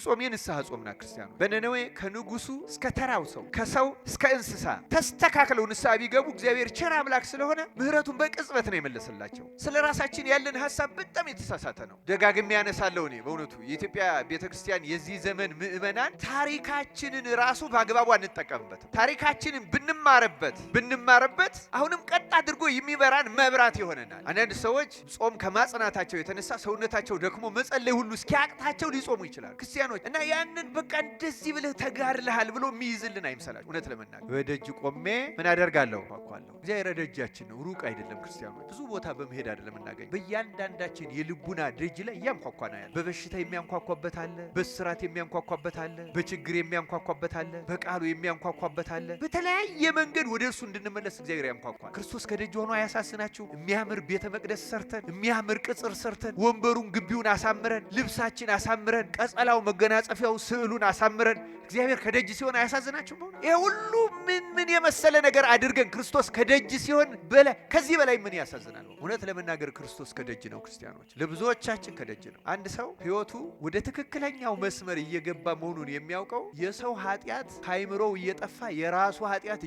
ጾም የንስሐ ጾም ናት ክርስቲያኑ። በነነዌ ከንጉሱ እስከ ተራው ሰው ከሰው እስከ እንስሳ ተስተካክለው ንስሐ ቢገቡ እግዚአብሔር ቸር አምላክ ስለሆነ ምሕረቱን በቅጽበት ነው የመለሰላቸው። ስለ ራሳችን ያለን ሐሳብ በጣም የተሳሳተ ነው። ደጋግሜ ያነሳለሁ። እኔ በእውነቱ የኢትዮጵያ ቤተክርስቲያን የዚህ ዘመን ምእመናን ታሪካችንን ራሱ በአግባቡ አንጠቀምበትም። ታሪካችንን ብንማርበት አሁንም ቀጥ አድርጎ የሚበራን መብራት ይሆነናል። አንዳንድ ሰዎች ጾም ከማጽናታቸው የተነሳ ሰውነታቸው ደክሞ መጸለይ ሁሉ እስኪያቅታቸው ሊጾሙ ይችላል ክርስቲያኖች። እና ያንን በቃ እንደዚህ ብለህ ተጋድለሃል ብሎ የሚይዝልን አይምሰላችሁ። እውነት ለመናገር በደጅ ቆሜ ምን አደርጋለሁ? አኳለሁ። እግዚአብሔር ደጃችን ነው፣ ሩቅ አይደለም። ክርስቲያኖች ብዙ ቦታ በመሄድ አይደለም እናገኝ። በእያንዳንዳችን የልቡና ደጅ ላይ እያንኳኳና ያለ በበሽታ የሚያንኳኳበት አለ፣ በስራት የሚያንኳኳበት አለ፣ በችግር የሚያንኳኳበት አለ፣ በቃሉ የሚያንኳኳበት አለ። በተለያየ መንገድ ወደ እርሱ እንድንመለስ እግዚአብሔር ያንኳኳል። ክርስቶስ ከደጅ ሆኖ አያሳስናችሁ? የሚያምር ቤተ መቅደስ ሰርተን፣ የሚያምር ቅጽር ሰርተን፣ ወንበሩን ግቢውን አሳምረን፣ ልብሳችን አሳምረን፣ ቀጸላው መገናጸፊያው ስዕሉን አሳምረን እግዚአብሔር ከደጅ ሲሆን አያሳዝናችሁም? ይሄ ሁሉ ምን የመሰለ ነገር አድርገን ክርስቶስ ከደጅ ሲሆን ከዚህ በላይ ምን ያሳዝናል? እውነት ለመናገር ክርስቶስ ከደጅ ነው ክርስቲያኖች፣ ለብዙዎቻችን ከደጅ ነው። አንድ ሰው ሕይወቱ ወደ ትክክለኛው መስመር እየገባ መሆኑን የሚያውቀው የሰው ኃጢአት ከአይምሮው እየጠፋ የራሱ ኃጢአት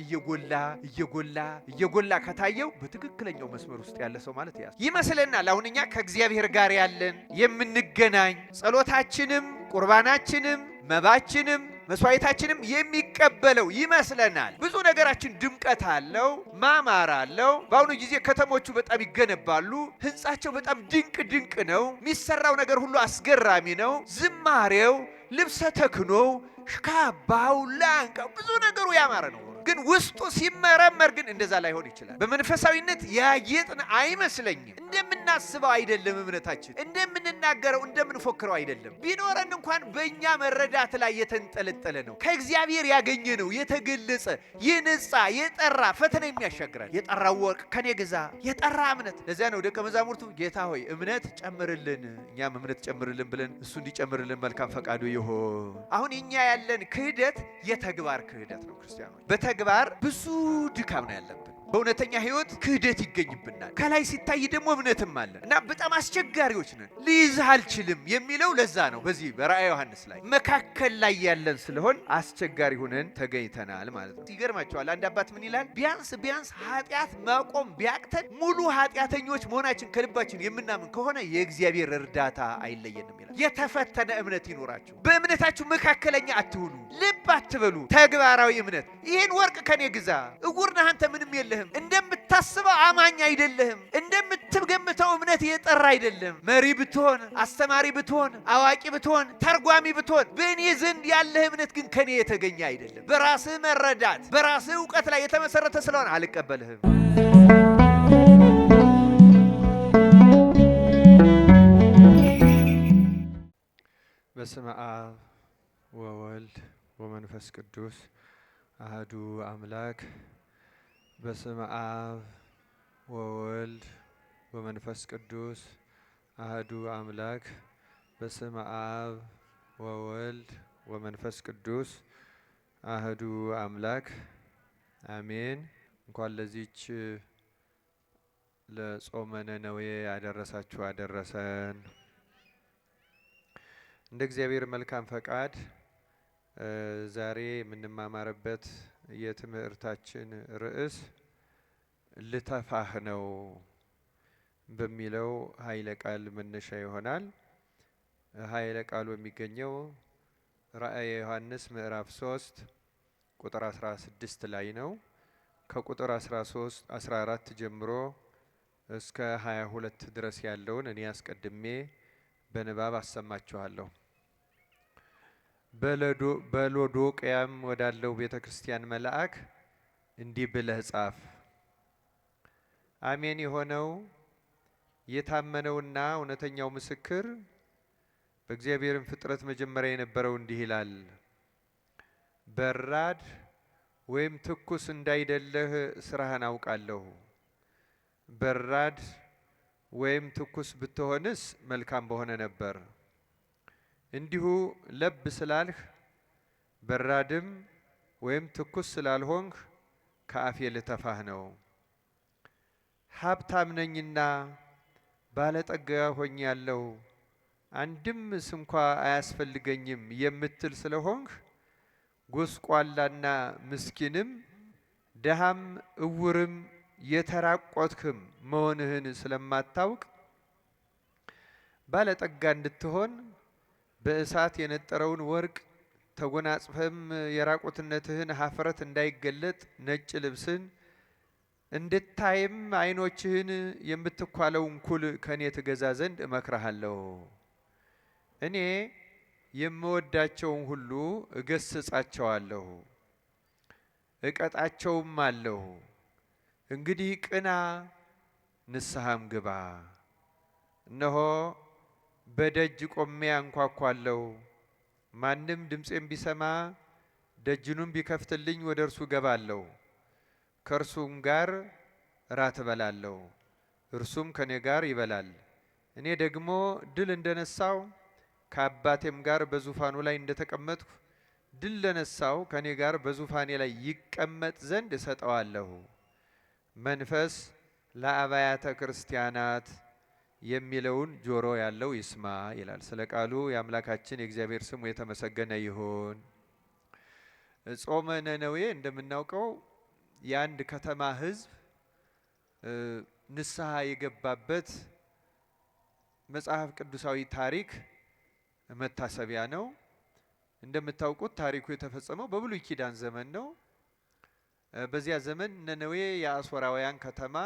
እየጎላ ከታየው በትክክለኛው መስመር ውስጥ ያለ ሰው ማለት ይመስለናል። አሁን እኛ ከእግዚአብሔር ጋር ያለን የምንገናኝ ጸሎታችንም ቁርባናችንም መባችንም መስዋዕታችንም የሚቀበለው ይመስለናል። ብዙ ነገራችን ድምቀት አለው፣ ማማር አለው። በአሁኑ ጊዜ ከተሞቹ በጣም ይገነባሉ። ህንጻቸው በጣም ድንቅ ነው። የሚሰራው ነገር ሁሉ አስገራሚ ነው። ዝማሬው፣ ልብሰ ተክህኖው፣ ካባው፣ ላንቃው ብዙ ነገሩ ያማረ ነው። ግን ውስጡ ሲመረመር ግን እንደዛ ላይሆን ይችላል። በመንፈሳዊነት ያጌጥን አይመስለኝም። እንደምናስበው አይደለም። እምነታችን እንደምንናገረው እንደምንፎክረው አይደለም። ቢኖረን እንኳን በእኛ መረዳት ላይ የተንጠለጠለ ነው። ከእግዚአብሔር ያገኘ ነው። የተገለጸ የነጻ የጠራ ፈተና የሚያሻግራል። የጠራው ወርቅ ከኔ ግዛ፣ የጠራ እምነት። ለዚያ ነው ደቀ መዛሙርቱ ጌታ ሆይ እምነት ጨምርልን፣ እኛም እምነት ጨምርልን ብለን እሱ እንዲጨምርልን መልካም ፈቃዱ ይሁን። አሁን እኛ ያለን ክህደት የተግባር ክህደት ነው ክርስቲያኖች። በተግባር ብዙ ድካም ነው ያለብን። በእውነተኛ ህይወት ክህደት ይገኝብናል። ከላይ ሲታይ ደግሞ እምነትም አለን እና በጣም አስቸጋሪዎች ነን። ልይዝህ አልችልም የሚለው ለዛ ነው። በዚህ በራእየ ዮሐንስ ላይ መካከል ላይ ያለን ስለሆን አስቸጋሪ ሆነን ተገኝተናል ማለት ነው። ይገርማቸዋል። አንድ አባት ምን ይላል? ቢያንስ ኃጢአት ማቆም ቢያቅተን ሙሉ ኃጢአተኞች መሆናችን ከልባችን የምናምን ከሆነ የእግዚአብሔር እርዳታ አይለየንም ይላል። የተፈተነ እምነት ይኖራችሁ። በእምነታችሁ መካከለኛ አትሁኑ፣ ልብ አትበሉ። ተግባራዊ እምነት። ይህን ወርቅ ከኔ ግዛ፣ እውር ነህ አንተ ምንም የለህም፣ እንደምታስበው አማኝ አይደለህም፣ እንደምትገምተው እምነት የጠራ አይደለም። መሪ ብትሆን፣ አስተማሪ ብትሆን፣ አዋቂ ብትሆን፣ ተርጓሚ ብትሆን፣ በእኔ ዘንድ ያለህ እምነት ግን ከኔ የተገኘ አይደለም። በራስህ መረዳት በራስህ እውቀት ላይ የተመሰረተ ስለሆነ አልቀበልህም። በስመ አብ ወወልድ ወመንፈስ ቅዱስ አህዱ አምላክ። በስመ አብ ወወልድ ወመንፈስ ቅዱስ አህዱ አምላክ። በስመ አብ ወወልድ ወመንፈስ ቅዱስ አህዱ አምላክ አሜን። እንኳን ለዚች ለጾመ ነነዌ ያደረሳችሁ አደረሰን። እንደ እግዚአብሔር መልካም ፈቃድ ዛሬ የምንማማርበት የትምህርታችን ርዕስ ልተፋህ ነው በሚለው ኃይለ ቃል መነሻ ይሆናል። ኃይለ ቃሉ የሚገኘው ራእየ ዮሐንስ ምዕራፍ 3 ቁጥር 16 ላይ ነው። ከቁጥር 14 ጀምሮ እስከ 22 ድረስ ያለውን እኔ አስቀድሜ በንባብ አሰማችኋለሁ። በሎዶቅያም ወዳለው ቤተ ክርስቲያን መልአክ እንዲህ ብለህ ጻፍ። አሜን የሆነው የታመነውና እውነተኛው ምስክር በእግዚአብሔርም ፍጥረት መጀመሪያ የነበረው እንዲህ ይላል። በራድ ወይም ትኩስ እንዳይደለህ ስራህን አውቃለሁ። በራድ ወይም ትኩስ ብትሆንስ መልካም በሆነ ነበር። እንዲሁ ለብ ስላልህ በራድም ወይም ትኩስ ስላልሆንህ ከአፌ ልተፋህ ነው። ሀብታም ነኝና ባለጠጋ ሆኛለሁ፣ አንድም ስንኳ አያስፈልገኝም የምትል ስለሆንክ ጎስቋላና ምስኪንም ደሃም እውርም የተራቆትክም መሆንህን ስለማታውቅ ባለጠጋ እንድትሆን በእሳት የነጠረውን ወርቅ ተጎናጽፈም የራቆትነትህን ሀፍረት እንዳይገለጥ ነጭ ልብስን እንድታይም ዓይኖችህን የምትኳለውን ኩል ከኔ ትገዛ ዘንድ እመክርሃለሁ። እኔ የምወዳቸውን ሁሉ እገስጻቸዋለሁ እቀጣቸውም አለሁ። እንግዲህ ቅና ንስሐም ግባ። እነሆ በደጅ ቆሜ አንኳኳለሁ። ማንም ድምፄን ቢሰማ ደጅኑን ቢከፍትልኝ ወደ እርሱ ገባለሁ፣ ከእርሱም ጋር እራት እበላለሁ፣ እርሱም ከኔ ጋር ይበላል። እኔ ደግሞ ድል እንደነሳው ከአባቴም ጋር በዙፋኑ ላይ እንደተቀመጥኩ ድል ለነሳው ከኔ ጋር በዙፋኔ ላይ ይቀመጥ ዘንድ እሰጠዋለሁ። መንፈስ ለአብያተ ክርስቲያናት የሚለውን ጆሮ ያለው ይስማ ይላል። ስለ ቃሉ የአምላካችን የእግዚአብሔር ስሙ የተመሰገነ ይሁን። ጾመ ነነዌ እንደምናውቀው የአንድ ከተማ ሕዝብ ንስሐ የገባበት መጽሐፍ ቅዱሳዊ ታሪክ መታሰቢያ ነው። እንደምታውቁት ታሪኩ የተፈጸመው በብሉይ ኪዳን ዘመን ነው። በዚያ ዘመን ነነዌ የአሦራውያን ከተማ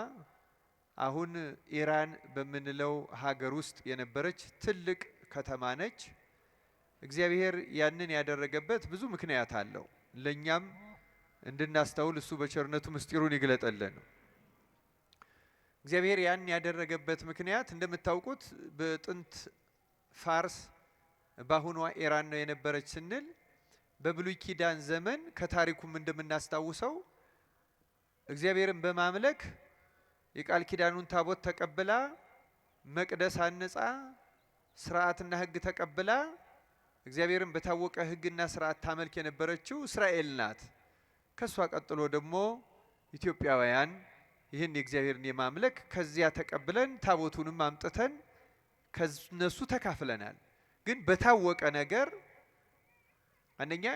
አሁን ኢራን በምንለው ሀገር ውስጥ የነበረች ትልቅ ከተማ ነች። እግዚአብሔር ያንን ያደረገበት ብዙ ምክንያት አለው። ለኛም እንድናስተውል እሱ በቸርነቱ ምስጢሩን ይግለጠልን። እግዚአብሔር ያን ያደረገበት ምክንያት እንደምታውቁት በጥንት ፋርስ በአሁኗ ኢራን ነው የነበረች ስንል በብሉይ ኪዳን ዘመን ከታሪኩም እንደምናስታውሰው እግዚአብሔርን በማምለክ የቃል ኪዳኑን ታቦት ተቀብላ መቅደስ አንጻ ስርዓትና ሕግ ተቀብላ እግዚአብሔርን በታወቀ ሕግና ስርዓት ታመልክ የነበረችው እስራኤል ናት። ከሷ ቀጥሎ ደግሞ ኢትዮጵያውያን ይህን የእግዚአብሔርን የማምለክ ከዚያ ተቀብለን ታቦቱንም አምጥተን ከነሱ ተካፍለናል። ግን በታወቀ ነገር አንደኛ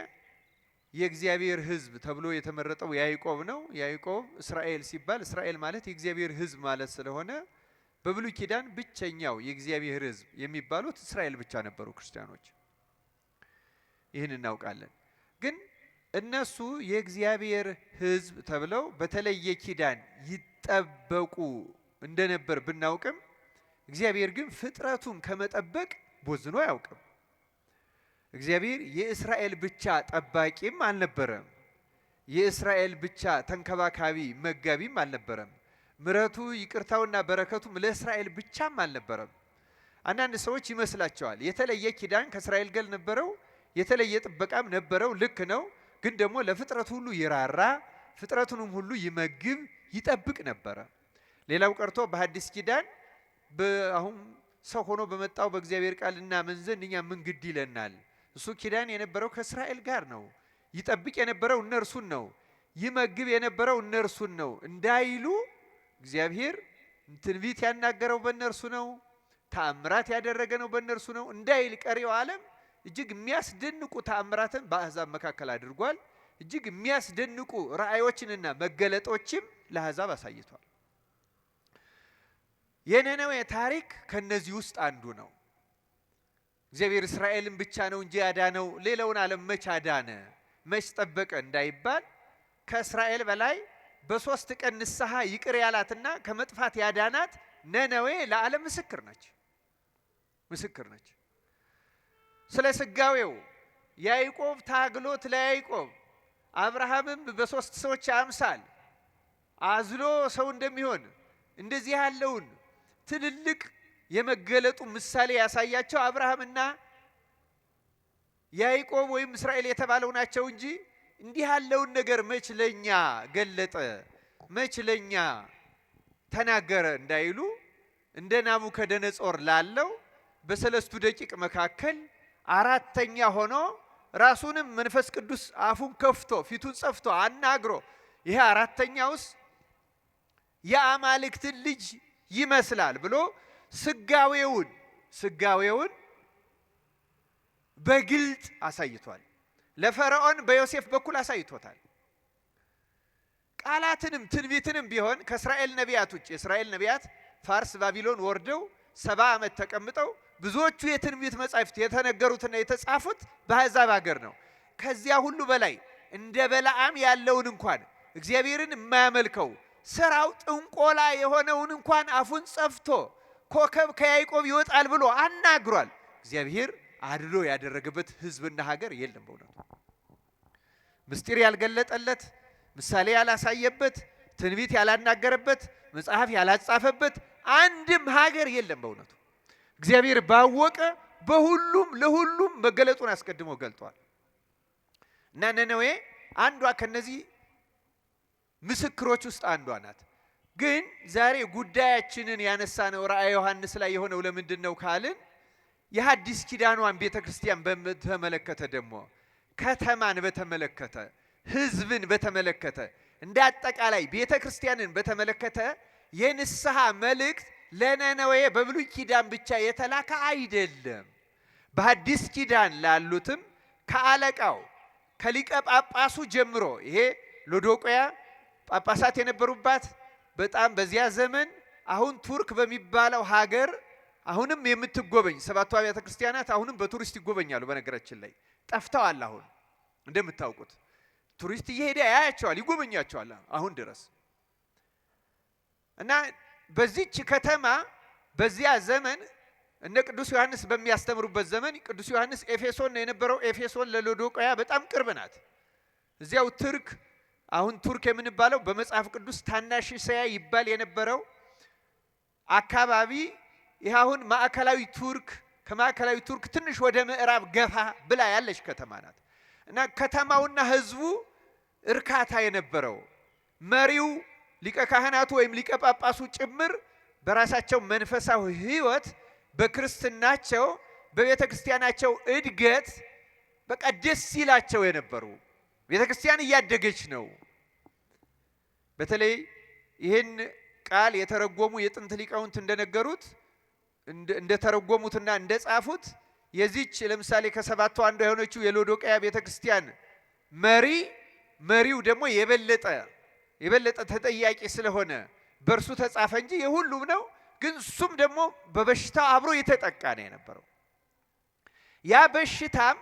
የእግዚአብሔር ሕዝብ ተብሎ የተመረጠው ያዕቆብ ነው። ያዕቆብ እስራኤል ሲባል እስራኤል ማለት የእግዚአብሔር ሕዝብ ማለት ስለሆነ በብሉይ ኪዳን ብቸኛው የእግዚአብሔር ሕዝብ የሚባሉት እስራኤል ብቻ ነበሩ ክርስቲያኖች። ይህን እናውቃለን። ግን እነሱ የእግዚአብሔር ሕዝብ ተብለው በተለየ ኪዳን ይጠበቁ እንደነበር ብናውቅም እግዚአብሔር ግን ፍጥረቱን ከመጠበቅ ቦዝኖ አያውቅም። እግዚአብሔር የእስራኤል ብቻ ጠባቂም አልነበረም። የእስራኤል ብቻ ተንከባካቢ መጋቢም አልነበረም። ምሕረቱ ይቅርታውና በረከቱም ለእስራኤል ብቻም አልነበረም። አንዳንድ ሰዎች ይመስላቸዋል የተለየ ኪዳን ከእስራኤል ጋር ነበረው፣ የተለየ ጥበቃም ነበረው። ልክ ነው። ግን ደግሞ ለፍጥረቱ ሁሉ ይራራ፣ ፍጥረቱንም ሁሉ ይመግብ ይጠብቅ ነበረ። ሌላው ቀርቶ በሐዲስ ኪዳን አሁን ሰው ሆኖ በመጣው በእግዚአብሔር ቃል እናምን ዘንድ እኛ ምን ግድ ይለናል? እሱ ኪዳን የነበረው ከእስራኤል ጋር ነው። ይጠብቅ የነበረው እነርሱን ነው። ይመግብ የነበረው እነርሱን ነው እንዳይሉ እግዚአብሔር ትንቢት ያናገረው በእነርሱ ነው። ተአምራት ያደረገ ነው በእነርሱ ነው እንዳይል ቀሪው ዓለም እጅግ የሚያስደንቁ ተአምራትን በአሕዛብ መካከል አድርጓል። እጅግ የሚያስደንቁ ራእዮችንና መገለጦችም ለአሕዛብ አሳይቷል። የነነዌ ታሪክ ከነዚህ ውስጥ አንዱ ነው። እግዚአብሔር እስራኤልን ብቻ ነው እንጂ ያዳነው ሌላውን ዓለም መች አዳነ መች ጠበቀ እንዳይባል ከእስራኤል በላይ በ3 ቀን ንስሐ ይቅር ያላትና ከመጥፋት ያዳናት ነነዌ ለዓለም ምስክር ነች። ምስክር ነች። ስለ ስጋዌው ያዕቆብ ታግሎት ለያዕቆብ አብርሃምም በ3 ሰዎች አምሳል አዝሎ ሰው እንደሚሆን እንደዚህ ያለውን ትልልቅ የመገለጡ ምሳሌ ያሳያቸው አብርሃምና ያዕቆብ ወይም እስራኤል የተባለው ናቸው እንጂ እንዲህ ያለውን ነገር መች ለኛ ገለጠ መች ለኛ ተናገረ እንዳይሉ እንደ ናቡከደነጾር ላለው በሰለስቱ ደቂቅ መካከል አራተኛ ሆኖ ራሱንም መንፈስ ቅዱስ አፉን ከፍቶ ፊቱን ጸፍቶ አናግሮ ይሄ አራተኛውስ የአማልክትን ልጅ ይመስላል ብሎ ስጋዌውን በግልጥ አሳይቷል። ለፈርዖን በዮሴፍ በኩል አሳይቶታል። ቃላትንም ትንቢትንም ቢሆን ከእስራኤል ነቢያት ውጭ የእስራኤል ነቢያት ፋርስ ባቢሎን ወርደው 70 ዓመት ተቀምጠው ብዙዎቹ የትንቢት መጻሕፍት የተነገሩትና የተጻፉት በአሕዛብ ሀገር ነው። ከዚያ ሁሉ በላይ እንደ በለዓም ያለውን እንኳን እግዚአብሔርን የማያመልከው ስራው ጥንቆላ የሆነውን እንኳን አፉን ጸፍቶ ኮከብ ከያዕቆብ ይወጣል ብሎ አናግሯል። እግዚአብሔር አድሎ ያደረገበት ሕዝብና ሀገር የለም። በእውነቱ ምስጢር ያልገለጠለት፣ ምሳሌ ያላሳየበት፣ ትንቢት ያላናገረበት፣ መጽሐፍ ያላጻፈበት አንድም ሀገር የለም። በእውነቱ እግዚአብሔር ባወቀ በሁሉም ለሁሉም መገለጡን አስቀድሞ ገልጧል። እና ነነዌ አንዷ ከነዚህ ምስክሮች ውስጥ አንዷ ናት። ግን ዛሬ ጉዳያችንን ያነሳነው ራእየ ዮሐንስ ላይ የሆነው ለምንድን ነው ካልን የሐዲስ ኪዳኗን ቤተክርስቲያን በተመለከተ ደግሞ ከተማን በተመለከተ ህዝብን በተመለከተ እንደ አጠቃላይ ቤተክርስቲያንን በተመለከተ የንስሐ መልእክት ለነነዌ በብሉይ ኪዳን ብቻ የተላከ አይደለም። በሐዲስ ኪዳን ላሉትም ከአለቃው ከሊቀ ጳጳሱ ጀምሮ ይሄ ሎዶቅያ ጳጳሳት የነበሩባት በጣም በዚያ ዘመን አሁን ቱርክ በሚባለው ሀገር አሁንም የምትጎበኝ 7ቱ አብያተ ክርስቲያናት አሁንም በቱሪስት ይጎበኛሉ። በነገራችን ላይ ጠፍተዋል። አሁን እንደምታውቁት ቱሪስት እየሄደ ያያቸዋል፣ ይጎበኛቸዋል አሁን ድረስ። እና በዚች ከተማ በዚያ ዘመን እነ ቅዱስ ዮሐንስ በሚያስተምሩበት ዘመን ቅዱስ ዮሐንስ ኤፌሶን ነው የነበረው። ኤፌሶን ለሎዶቅያ በጣም ቅርብ ናት። እዚያው ቱርክ አሁን ቱርክ የምንባለው በመጽሐፍ ቅዱስ ታናሽ እስያ ይባል የነበረው አካባቢ ይህ አሁን ማዕከላዊ ቱርክ፣ ከማዕከላዊ ቱርክ ትንሽ ወደ ምዕራብ ገፋ ብላ ያለች ከተማ ናት። እና ከተማውና ህዝቡ እርካታ የነበረው መሪው ሊቀ ካህናቱ ወይም ሊቀ ጳጳሱ ጭምር በራሳቸው መንፈሳዊ ህይወት በክርስትናቸው በቤተ ክርስቲያናቸው እድገት በቃ ደስ ይላቸው የነበሩ ቤተ ክርስቲያን እያደገች ነው። በተለይ ይህን ቃል የተረጎሙ የጥንት ሊቃውንት እንደነገሩት እንደተረጎሙትና እንደጻፉት የዚች ለምሳሌ ከሰባቱ አንዷ የሆነችው የሎዶቅያ ቤተ ክርስቲያን መሪው ደግሞ የበለጠ ተጠያቂ ስለሆነ በእርሱ ተጻፈ እንጂ የሁሉም ነው። ግን እሱም ደግሞ በበሽታው አብሮ የተጠቃ ነው የነበረው። ያ በሽታም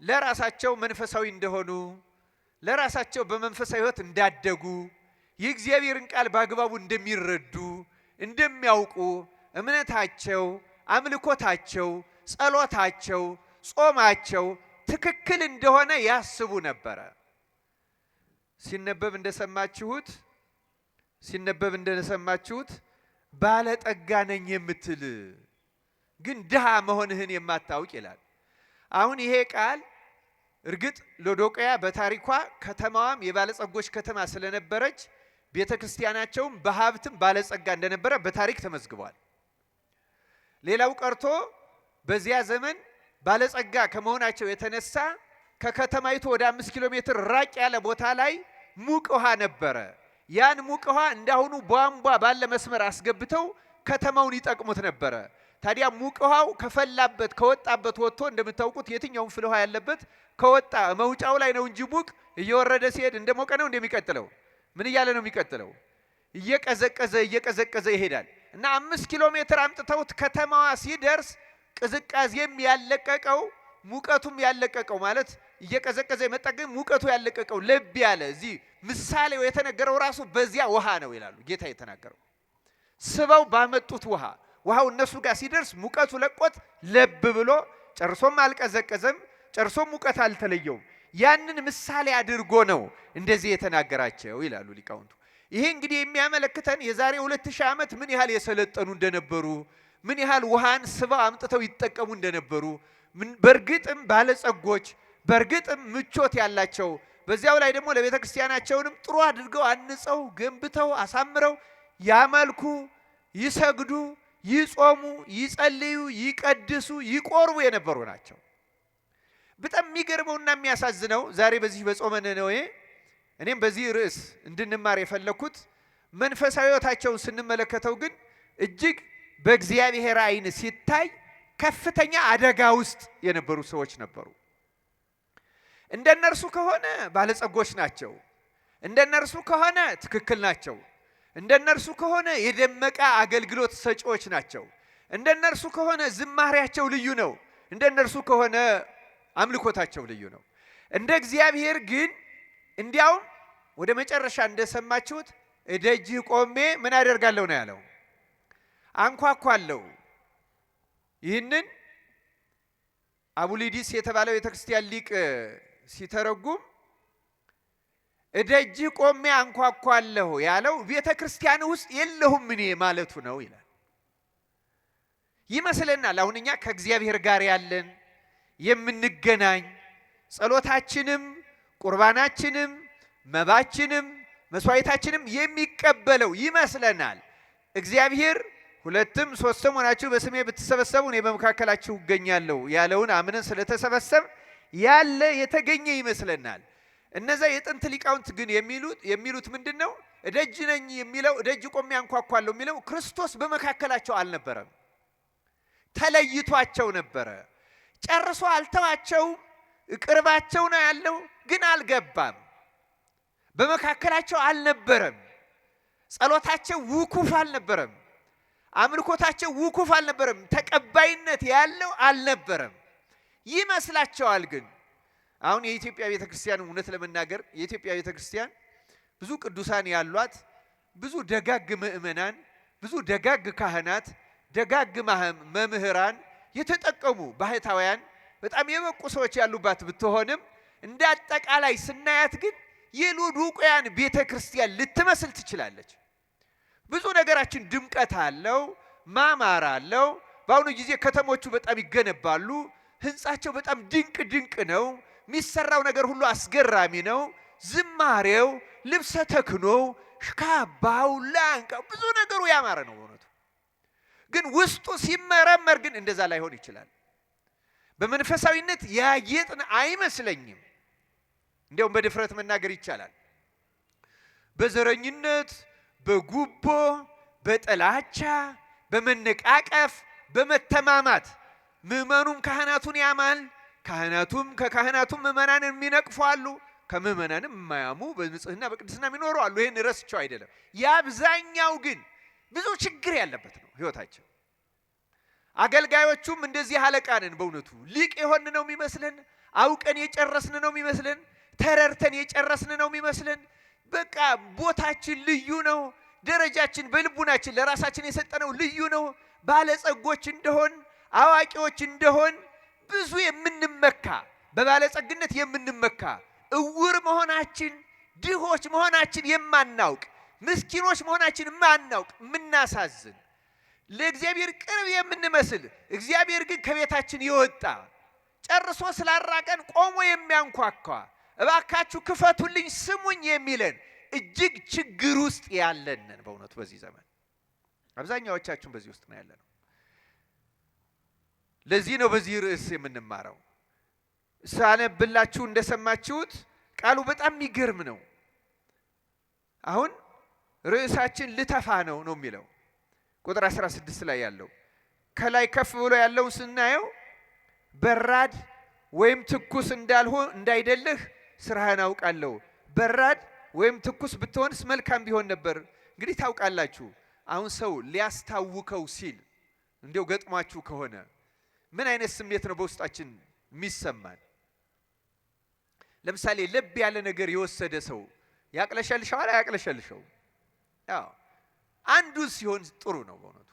ለራሳቸው መንፈሳዊ እንደሆኑ ለራሳቸው በመንፈሳዊ ህይወት እንዳደጉ የእግዚአብሔርን ቃል በአግባቡ እንደሚረዱ እንደሚያውቁ እምነታቸው፣ አምልኮታቸው፣ ጸሎታቸው፣ ጾማቸው ትክክል እንደሆነ ያስቡ ነበረ። ሲነበብ እንደሰማችሁት ባለጠጋ ነኝ የምትል ግን ድሃ መሆንህን የማታውቅ ይላል። አሁን ይሄ ቃል እርግጥ ሎዶቅያ በታሪኳ ከተማዋም የባለጸጎች ከተማ ስለነበረች ቤተ ክርስቲያናቸውም በሀብትም ባለጸጋ እንደነበረ በታሪክ ተመዝግቧል። ሌላው ቀርቶ በዚያ ዘመን ባለጸጋ ከመሆናቸው የተነሳ ከከተማይቱ ወደ 5 ኪሎ ሜትር ራቅ ያለ ቦታ ላይ ሙቅ ውሃ ነበረ። ያን ሙቅ ውሃ እንዳሁኑ ቧንቧ ባለ መስመር አስገብተው ከተማውን ይጠቅሙት ነበረ። ታዲያ ሙቅ ውሃው ከፈላበት ከወጣበት ወጥቶ እንደምታውቁት የትኛውም ፍል ውሃ ያለበት ከወጣ መውጫው ላይ ነው እንጂ ሙቅ እየወረደ ሲሄድ እንደሞቀ ነው እንደሚቀጥለው። ምን እያለ ነው የሚቀጥለው? እየቀዘቀዘ ይሄዳል። እና 5 ኪሎ ሜትር አምጥተውት ከተማዋ ሲደርስ ቅዝቃዜም ያለቀቀው ሙቀቱም ያለቀቀው ማለት እየቀዘቀዘ የመጣ ግን ሙቀቱ ያለቀቀው ለብ ያለ እዚህ ምሳሌው የተነገረው ራሱ በዚያ ውሃ ነው ይላሉ ጌታ የተናገረው። ስበው ባመጡት ውሃው እነሱ ጋር ሲደርስ ሙቀቱ ለቆት ለብ ብሎ ጨርሶም አልቀዘቀዘም፣ ጨርሶም ሙቀት አልተለየውም። ያንን ምሳሌ አድርጎ ነው እንደዚህ የተናገራቸው ይላሉ ሊቃውንቱ። ይሄ እንግዲህ የሚያመለክተን የዛሬ 2000 ዓመት ምን ያህል የሰለጠኑ እንደነበሩ፣ ምን ያህል ውሃን ስበው አምጥተው ይጠቀሙ እንደነበሩ፣ በእርግጥም ባለጸጎች፣ በእርግጥም ምቾት ያላቸው፣ በዚያው ላይ ደግሞ ለቤተ ክርስቲያናቸውንም ጥሩ አድርገው አንጸው ገንብተው አሳምረው ያመልኩ፣ ይሰግዱ፣ ይጾሙ፣ ይጸልዩ፣ ይቀድሱ፣ ይቆርቡ የነበሩ ናቸው። በጣም የሚገርመውና የሚያሳዝነው ዛሬ በዚህ በጾመ ነነዌ እኔም በዚህ ርዕስ እንድንማር የፈለኩት መንፈሳዊ ሕይወታቸውን ስንመለከተው ግን እጅግ በእግዚአብሔር ዓይን ሲታይ ከፍተኛ አደጋ ውስጥ የነበሩ ሰዎች ነበሩ። እንደነርሱ ከሆነ ባለጸጎች ናቸው። እንደነርሱ ከሆነ ትክክል ናቸው። እንደነርሱ ከሆነ የደመቀ አገልግሎት ሰጪዎች ናቸው። እንደነርሱ ከሆነ ዝማሬያቸው ልዩ ነው። እንደነርሱ ከሆነ አምልኮታቸው ልዩ ነው። እንደ እግዚአብሔር ግን እንዲያውም ወደ መጨረሻ እንደሰማችሁት እደጅህ ቆሜ ምን አደርጋለሁ ነው ያለው? አንኳኳለሁ። ይህንን አቡሊዲስ የተባለው የቤተክርስቲያን ሊቅ ሲተረጉም እደጅህ ቆሜ አንኳኳለሁ ያለው ቤተክርስቲያን ውስጥ የለሁም እኔ ማለቱ ነው ይላል። ይመስለናል አሁን እኛ ከእግዚአብሔር ጋር ያለን የምንገናኝ ጸሎታችንም ቁርባናችንም መባችንም መስዋዕታችንም የሚቀበለው ይመስለናል። እግዚአብሔር ሁለትም ሶስትም ሆናችሁ በስሜ ብትሰበሰቡ እኔ በመካከላችሁ እገኛለሁ ያለውን አምነን ስለተሰበሰብ ያለ የተገኘ ይመስለናል። እነዛ የጥንት ሊቃውንት ግን የሚሉት ምንድነው? እደጅ ነኝ የሚለው እደጅ ቆሜ አንኳኳለሁ የሚለው ክርስቶስ በመካከላቸው አልነበረም፣ ተለይቷቸው ነበረ። ጨርሶ አልተዋቸውም፣ ቅርባቸው ነው ያለው፣ ግን አልገባም። በመካከላቸው አልነበረም። ጸሎታቸው ውኩፍ አልነበረም። አምልኮታቸው ውኩፍ አልነበረም። ተቀባይነት ያለው አልነበረም ይመስላቸዋል። ግን አሁን የኢትዮጵያ ቤተክርስቲያን እውነት ለመናገር የኢትዮጵያ ቤተክርስቲያን ብዙ ቅዱሳን ያሏት፣ ብዙ ደጋግ ምእመናን፣ ብዙ ደጋግ ካህናት፣ ደጋግ መምህራን የተጠቀሙ ባህታውያን በጣም የበቁ ሰዎች ያሉባት ብትሆንም እንደ አጠቃላይ ስናያት ግን የሎዶቅያን ቤተክርስቲያን ልትመስል ትችላለች። ብዙ ነገራችን ድምቀት አለው፣ ማማር አለው። በአሁኑ ጊዜ ከተሞቹ በጣም ይገነባሉ። ህንጻቸው በጣም ድንቅ ድንቅ ነው። የሚሰራው ነገር ሁሉ አስገራሚ ነው። ዝማሬው፣ ልብሰ ተክህኖው፣ ካባው፣ ላንቃው ብዙ ነገሩ ያማረ ነው በእውነቱ። ግን ውስጡ ሲመረመር ግን እንደዛ ላይሆን ይችላል። በመንፈሳዊነት ያጌጥን አይመስለኝም። እንዲያውም በድፍረት መናገር ይቻላል በዘረኝነት፣ በጉቦ፣ በጥላቻ፣ በመነቃቀፍ፣ በመተማማት ምእመኑም ካህናቱን ያማል፣ ካህናቱም ከካህናቱም ምእመናንን የሚነቅፉ አሉ፣ ከምእመናንም የማያሙ በንጽህና በቅድስና የሚኖሩ አሉ። ይህን ረስቸው አይደለም። የአብዛኛው ግን ብዙ ችግር ያለበት ነው ህይወታቸው። አገልጋዮቹም እንደዚህ አለቃንን በእውነቱ ሊቅ የሆን ነው የሚመስለን፣ አውቀን የጨረስን ነው የሚመስለን፣ ተረርተን የጨረስን ነው የሚመስለን። በቃ ቦታችን ልዩ ነው፣ ደረጃችን በልቡናችን ለራሳችን የሰጠነው ልዩ ነው። ባለጸጎች እንደሆን አዋቂዎች እንደሆን ብዙ የምንመካ በባለጸግነት የምንመካ እውር መሆናችን ድሆች መሆናችን የማናውቅ ምስኪኖች መሆናችን የማናውቅ የምናሳዝን ለእግዚአብሔር ቅርብ የምንመስል እግዚአብሔር ግን ከቤታችን የወጣ ጨርሶ ስላራቀን ቆሞ የሚያንኳኳ እባካችሁ ክፈቱልኝ ስሙኝ የሚለን እጅግ ችግር ውስጥ ያለንን በእውነቱ በዚህ ዘመን አብዛኛዎቻችን በዚህ ውስጥ ነው ያለነው። ለዚህ ነው በዚህ ርዕስ የምንማረው። ሳነብላችሁ እንደሰማችሁት ቃሉ በጣም የሚገርም ነው። አሁን ርዕሳችን ልተፋ ነው የሚለው ቁጥር 16 ላይ ያለው ከላይ ከፍ ብሎ ያለውን ስናየው በራድ ወይም ትኩስ እንዳይደለህ ስራህን አውቃለሁ። በራድ ወይም ትኩስ ብትሆንስ መልካም ቢሆን ነበር። እንግዲህ ታውቃላችሁ አሁን ሰው ሊያስታውከው ሲል እንዲያው ገጥሟችሁ ከሆነ ምን አይነት ስሜት ነው በውስጣችን የሚሰማን? ለምሳሌ ልብ ያለ ነገር የወሰደ ሰው ያቅለሸልሻል አያቅለሸልሸው? አዎ አንዱ ሲሆን ጥሩ ነው በእውነቱ።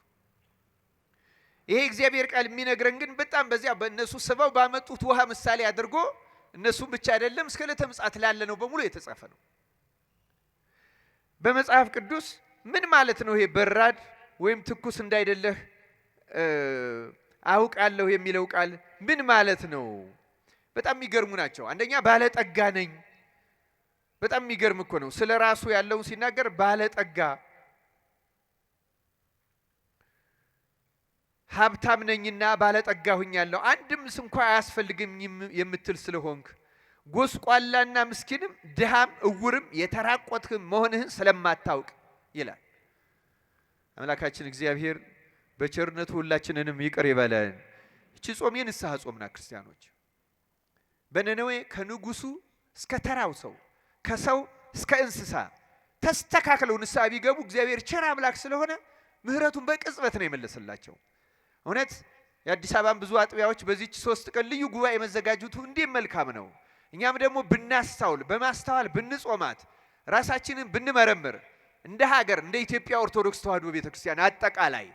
ይሄ እግዚአብሔር ቃል የሚነግረን ግን በጣም በዚያ በእነሱ ስበው ባመጡት ውሃ ምሳሌ አድርጎ እነሱ ብቻ አይደለም እስከ ዕለተ ምጽአት ላለ ነው በሙሉ የተጻፈ ነው። በመጽሐፍ ቅዱስ ምን ማለት ነው ይሄ በራድ ወይም ትኩስ እንዳይደለህ አውቃለሁ የሚለው ቃል ምን ማለት ነው? በጣም የሚገርሙ ናቸው። አንደኛ ባለጠጋ ነኝ። በጣም የሚገርም እኮ ነው። ስለ ራሱ ያለውን ሲናገር ባለጠጋ፣ ሀብታም ነኝና ባለጠጋ ሁኛለሁ፣ አንድም እንኳ አያስፈልግም የምትል ስለሆንክ፣ ጎስቋላና ምስኪንም ድሃም እውርም የተራቆትህም መሆንህን ስለማታውቅ ይላል። አምላካችን እግዚአብሔር በቸርነቱ ሁላችንንም ይቅር ይበለን። እቺ ጾም የንስሐ ጾም ናት ክርስቲያኖች። በነነዌ ከንጉሱ እስከ ተራው ሰው ከሰው እስከ እንስሳ ተስተካክለው ንስሐ ቢገቡ እግዚአብሔር ቸር አምላክ ስለሆነ ምህረቱን በቅጽበት ነው የመለሰላቸው። እውነት የአዲስ አበባን ብዙ አጥቢያዎች በዚህች 3 ቀን ልዩ ጉባኤ መዘጋጀቱ እንዴ መልካም ነው። እኛም ደግሞ ብናስተውል በማስተዋል ብንጾማት ራሳችንን ብንመረምር እንደ ሀገር እንደ ኢትዮጵያ ኦርቶዶክስ ተዋሕዶ ቤተክርስቲያን አጠቃላይ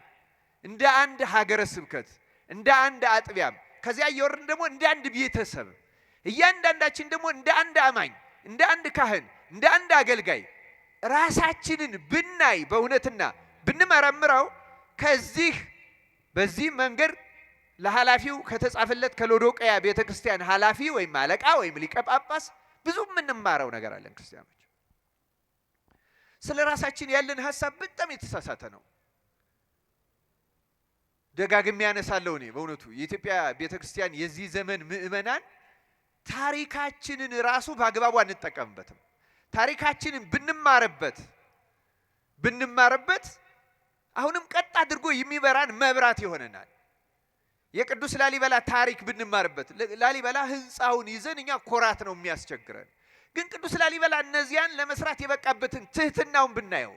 እንደ አንድ ሀገረ ስብከት እንደ አንድ አጥቢያም ከዚያ እየወረድን ደግሞ እንደ አንድ ቤተሰብ እያንዳንዳችን ደግሞ እንደ አንድ አማኝ እንደ አንድ ካህን እንደ አንድ አገልጋይ ራሳችንን ብናይ በእውነትና ብንመረምረው ከዚህ በዚህ መንገድ ለኃላፊው ከተጻፈለት ከሎዶቅያ ቤተክርስቲያን ኃላፊ ወይም አለቃ ወይም ሊቀ ጳጳስ ብዙ የምንማረው ነገር አለን። ክርስቲያኖች ስለ ራሳችን ያለን ሐሳብ በጣም የተሳሳተ ነው። ደጋግሜ ያነሳለሁ እኔ በእውነቱ የኢትዮጵያ ቤተክርስቲያን የዚህ ዘመን ምእመናን ታሪካችንን ራሱ በአግባቡ አንጠቀምበትም። ታሪካችንን ብንማርበት አሁንም ቀጥ አድርጎ የሚበራን መብራት ይሆነናል። የቅዱስ ላሊበላ ታሪክ ብንማርበት ላሊበላ ህንፃውን ይዘን እኛ ኮራት ነው የሚያስቸግረን። ግን ቅዱስ ላሊበላ እነዚያን ለመስራት የበቃበትን ትህትናውን ብናየው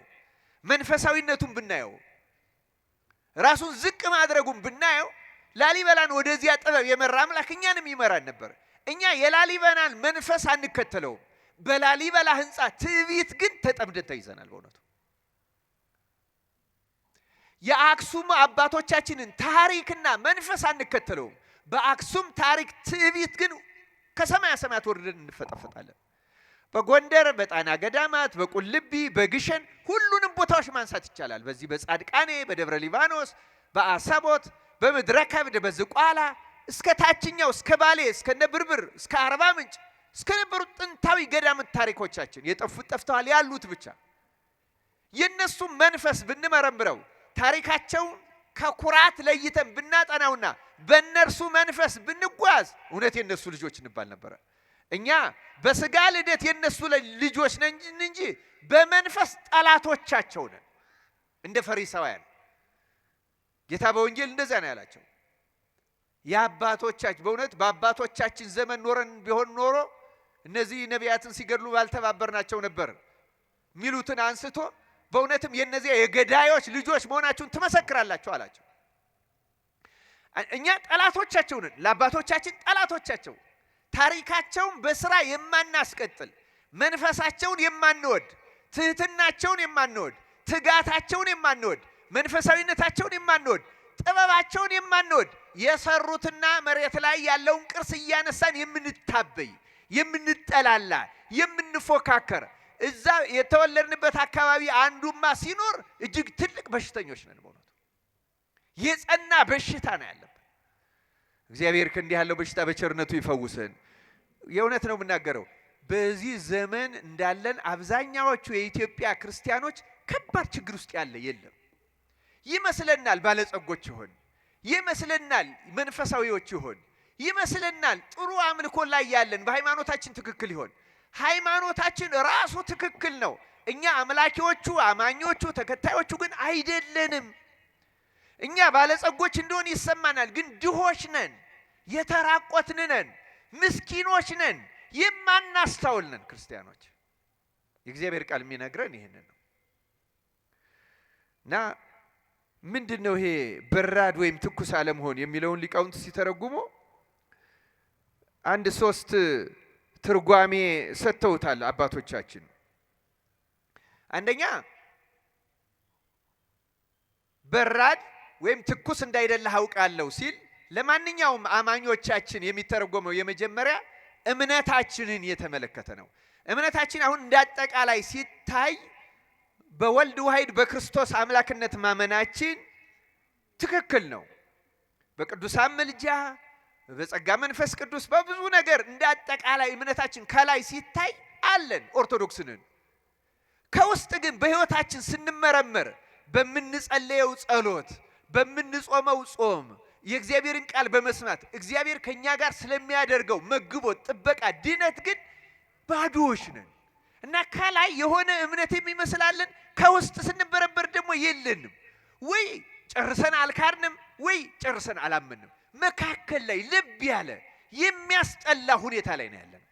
መንፈሳዊነቱን ብናየው ራሱን ዝቅ ማድረጉን ብናየው ላሊበላን ወደዚያ ጥበብ የመራ አምላክ እኛንም ይመራን ነበር። እኛ የላሊበላን መንፈስ አንከተለውም። በላሊበላ ህንፃ ትዕቢት ግን ተጠምደን ተይዘናል። በእውነቱ የአክሱም አባቶቻችንን ታሪክና መንፈስ አንከተለውም። በአክሱም ታሪክ ትዕቢት ግን ከሰማያ ሰማያት ወርደን እንፈጠፈጣለን። በጎንደር በጣና ገዳማት በቁልቢ በግሸን ሁሉንም ቦታዎች ማንሳት ይቻላል። በዚህ በጻድቃኔ በደብረ ሊባኖስ በአሰቦት በምድረ ከብድ በዝቋላ እስከ ታችኛው እስከ ባሌ እስከ ነብርብር እስከ አርባ ምንጭ እስከ ነበሩ ጥንታዊ ገዳማት ታሪኮቻችን የጠፉት ጠፍተዋል ያሉት ብቻ የነሱ መንፈስ ብንመረምረው ታሪካቸው ከኩራት ለይተን ብናጠናውና በእነርሱ መንፈስ ብንጓዝ እውነት የነሱ ልጆች እንባል ነበር። እኛ በስጋ ልደት የነሱ ልጆች ነን እንጂ በመንፈስ ጠላቶቻቸው ነን። እንደ ፈሪሳውያን ጌታ በወንጌል እንደዛ ነው ያላቸው። የአባቶቻችን በእውነት በአባቶቻችን ዘመን ኖረን ቢሆን ኖሮ እነዚህ ነቢያትን ሲገድሉ ባልተባበርናቸው ነበር ሚሉትን አንስቶ በእውነትም የነዚያ የገዳዮች ልጆች መሆናችሁን ትመሰክራላችሁ አላቸው። እኛ ጠላቶቻቸው ነን፣ ለአባቶቻችን ጠላቶቻቸው፣ ታሪካቸውን በስራ የማናስቀጥል፣ መንፈሳቸውን የማንወድ፣ ትህትናቸውን የማንወድ፣ ትጋታቸውን የማንወድ፣ መንፈሳዊነታቸውን የማንወድ፣ ጥበባቸውን የማንወድ፣ የሰሩትና መሬት ላይ ያለውን ቅርስ እያነሳን የምንታበይ፣ የምንጠላላ፣ የምንፎካከር እዛ የተወለድንበት አካባቢ አንዱማ ሲኖር እጅግ ትልቅ በሽተኞች ነን። በእውነቱ የጸና በሽታ ነው ያለብን። እግዚአብሔር ከእንዲህ ያለው በሽታ በቸርነቱ ይፈውሰን። የእውነት ነው የምናገረው። በዚህ ዘመን እንዳለን አብዛኛዎቹ የኢትዮጵያ ክርስቲያኖች ከባድ ችግር ውስጥ ያለ የለም። ይመስለናል ባለጸጎች ይሆን፣ ይመስለናል መንፈሳዊዎች ይሆን፣ ይመስለናል ጥሩ አምልኮ ላይ ያለን በሃይማኖታችን ትክክል ይሆን። ሃይማኖታችን ራሱ ትክክል ነው። እኛ አምላኪዎቹ አማኞቹ ተከታዮቹ ግን አይደለንም። እኛ ባለጸጎች እንደሆን ይሰማናል፣ ግን ድሆች ነን፣ የተራቆትን ነን፣ ምስኪኖች ነን፣ የማናስተውል ነን ክርስቲያኖች። የእግዚአብሔር ቃል የሚነግረን ይሄንን ነው። እና ምንድነው ይሄ በራድ ወይም ትኩስ አለመሆን የሚለውን ሊቃውንት ሲተረጉሙ አንድ 3 ትርጓሜ ሰጥተውታል አባቶቻችን። አንደኛ በራድ ወይም ትኩስ እንዳይደለህ አውቃለሁ ሲል ለማንኛውም አማኞቻችን የሚተረጎመው የመጀመሪያ እምነታችንን የተመለከተ ነው። እምነታችን አሁን እንዳጠቃላይ ሲታይ በወልድ ዋሕድ በክርስቶስ አምላክነት ማመናችን ትክክል ነው። በቅዱሳን ምልጃ በጸጋ መንፈስ ቅዱስ በብዙ ነገር እንዳጠቃላይ እምነታችን ከላይ ሲታይ አለን ኦርቶዶክስንን። ከውስጥ ግን በሕይወታችን ስንመረመር በምንጸልየው ጸሎት፣ በምንጾመው ጾም፣ የእግዚአብሔርን ቃል በመስማት እግዚአብሔር ከኛ ጋር ስለሚያደርገው መግቦት፣ ጥበቃ፣ ድነት ግን ባዶዎች ነን እና ከላይ የሆነ እምነት የሚመስላለን፣ ከውስጥ ስንበረበር ደግሞ የለንም። ወይ ጨርሰን አልካድንም ወይ ጨርሰን አላመንም። መካከል ላይ ልብ ያለ የሚያስጠላ ሁኔታ ላይ ነው ያለነው።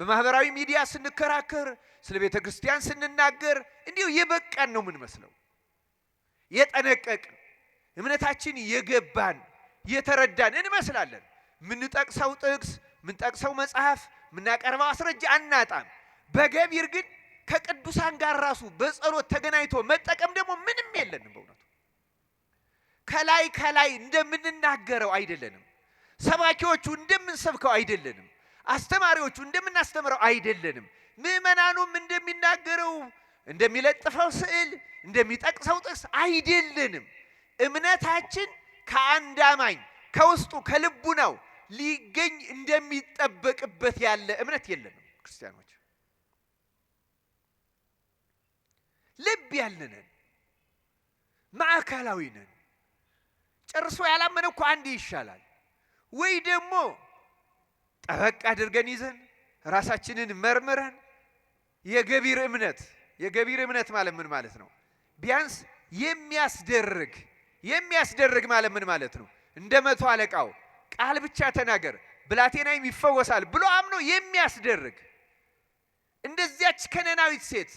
በማህበራዊ ሚዲያ ስንከራከር፣ ስለ ቤተ ክርስቲያን ስንናገር እንዲሁ የበቃን ነው የምንመስለው። የጠነቀቅን እምነታችን የገባን የተረዳን እንመስላለን። ምንጠቅሰው ጥቅስ፣ ምንጠቅሰው መጽሐፍ፣ ምናቀርበው አስረጃ አናጣም። በገቢር ግን ከቅዱሳን ጋር ራሱ በጸሎት ተገናኝቶ መጠቀም ደግሞ ምንም የለንም። በእውነቱ ከላይ እንደምንናገረው አይደለንም። ሰባኪዎቹ እንደምንሰብከው አይደለንም። አስተማሪዎቹ እንደምናስተምረው አይደለንም። ምዕመናኑም እንደሚናገረው እንደሚለጥፈው ስዕል እንደሚጠቅሰው ጥቅስ አይደለንም። እምነታችን ከአንድ አማኝ ከውስጡ ከልቡ ነው ሊገኝ እንደሚጠበቅበት ያለ እምነት የለንም። ክርስቲያኖች ልብ ያለንን ማዕከላዊ ነን። ጨርሶ ያላመነ እኮ አንድ ይሻላል። ወይ ደግሞ ጠበቅ አድርገን ይዘን ራሳችንን መርምረን የገቢር እምነት ማለት ምን ማለት ነው? ቢያንስ የሚያስደርግ ማለት ምን ማለት ነው? እንደ መቶ አለቃው ቃል ብቻ ተናገር ብላቴናይም ይፈወሳል ብሎ አምኖ የሚያስደርግ እንደዚያች ከነናዊት ሴት